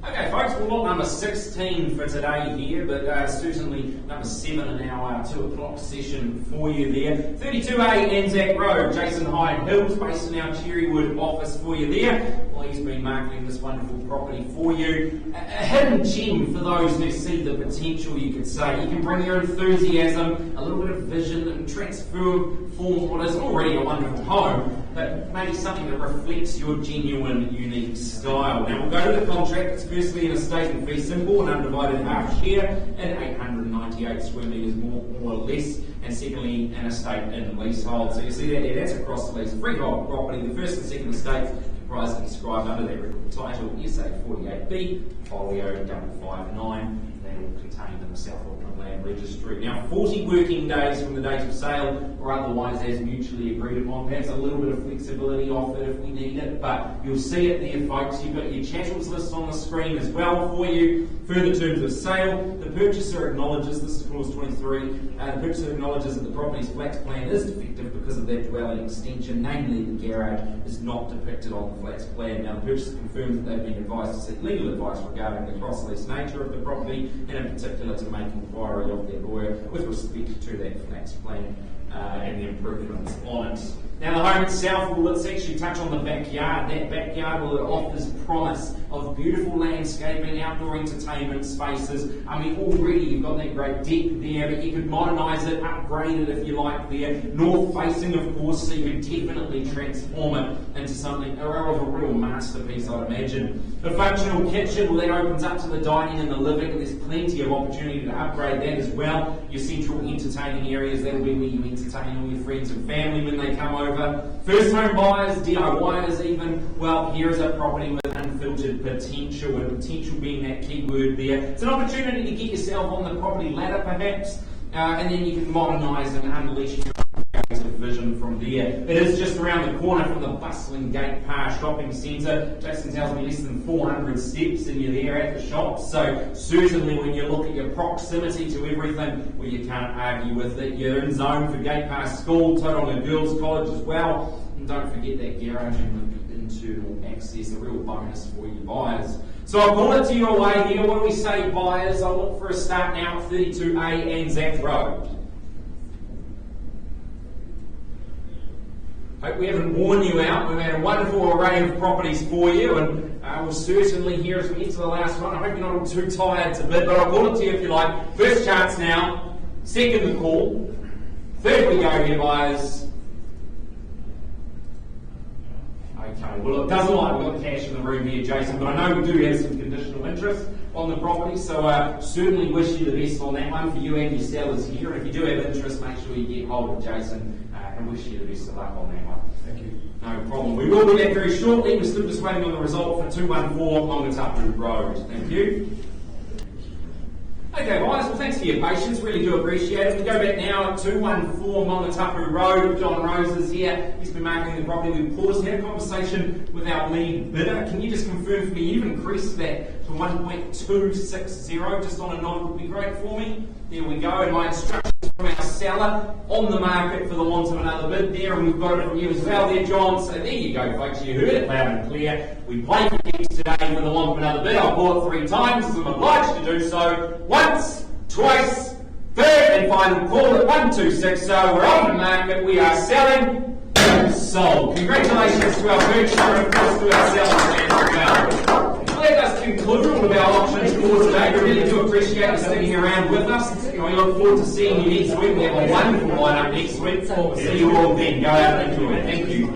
Okay, folks, we'll look number 16 for today here, but certainly number 7 in our 2 o'clock session for you there. 32A Anzac Road, Jason Hyde Hills, based in our Cherrywood office for you there. Well, he's been marketing this wonderful property for you. A hidden gem for those who see the potential, you could say. You can bring your enthusiasm, a little bit of vision, and transform what is already a wonderful home, but maybe something that reflects your genuine, unique style. Now, we'll go to the contract. It's firstly an estate in fee simple, an undivided half share, and 898 square metres more or less, and secondly, an estate in leasehold. So you see that there, that's across the lease freehold property. The first and second estate comprise and described under that record title, SA 48B, folio 559. They will contain in the South Auckland Land Registry. Now, 40 working days from the date of sale, or otherwise as mutually agreed upon. Perhaps a little bit of flexibility offered if we need it, but you'll see it there, folks. You've got your chattels list on the screen as well for you. Further terms of sale, the purchaser acknowledges, this is clause 23, the purchaser acknowledges that the property's flats plan is defective because of that dwelling extension, namely the garage is not depicted on the flats plan. Now, the purchaser confirms that they've been advised to seek legal advice regarding the cross-lease nature of the property, and in particular to make inquiry of their lawyer with respect to that flats plan and the improvements on it. Now, the home itself, well, let's actually touch on the backyard. That backyard, well, it offers promise of beautiful landscaping, outdoor entertainment spaces. I mean, already you've got that great deck there, but you could modernise it, upgrade it if you like there. North facing, of course, so you could definitely transform it into something of a real masterpiece, I'd imagine. The functional kitchen, well, that opens up to the dining and the living, and there's plenty of opportunity to upgrade that as well. Your central entertaining areas, that'll be where you entertain all your friends and family when they come over. First home buyers, DIYers even, well, here is a property with unfiltered potential, and potential being that key word there. It's an opportunity to get yourself on the property ladder perhaps, and then you can modernise and unleash your of vision from there. It is just around the corner from the bustling Gate Park shopping centre. Jason tells me less than 400 steps and you're there at the shop, so certainly when you look at your proximity to everything, well, you can't argue with it. You're in zone for Gate Park School, Tauranga Girls College as well, and don't forget that garage and the internal access, a real bonus for you buyers. So I'll call it to your way here. What do we say, buyers? I'll look for a start now at 32A Anzac Road. Hope we haven't worn you out. We've had a wonderful array of properties for you, and we'll certainly here as we get to the last one. I hope you're not all too tired to bid, but I'll call it to you if you like. First chance now, second the call, third we go here, buyers. Okay, well, it doesn't like we've got cash in the room here, Jason, but I know we do have some conditional interest on the property, so certainly wish you the best on that one for you and your sellers here. And if you do have interest, make sure you get hold of Jason and wish you the best of luck on that one. Thank you. No problem. We will be back very shortly. We're still just waiting on the result for 214 Mapu Road. Thank you. Okay, guys, well, thanks for your patience. Really do appreciate it. We go back now at 214 Mapu Road. John Rose is here. He's been marketing the property. We paused, had a conversation with our lead bidder. Can you just confirm for me, you've increased that to 1.260, just on a nod would be great for me. There we go, and my instructions from our seller on the market for the want of another bid there, and we've got it from you as well there, John. So there you go, folks. You heard it loud and clear. We played for gigs today for the want of another bid. I'll call it 3 times, as I'm obliged to do so. Once, twice, third and final call at 126. So we're on the market. We are selling. Sold. Congratulations to our purchaser and of course to our sellers as well. Let us conclude all of our auctions for today. We really do appreciate you sticking around with us. We look forward to seeing you next week. We have a wonderful lineup next week. We'll see you all then. Go out and enjoy it. Thank you.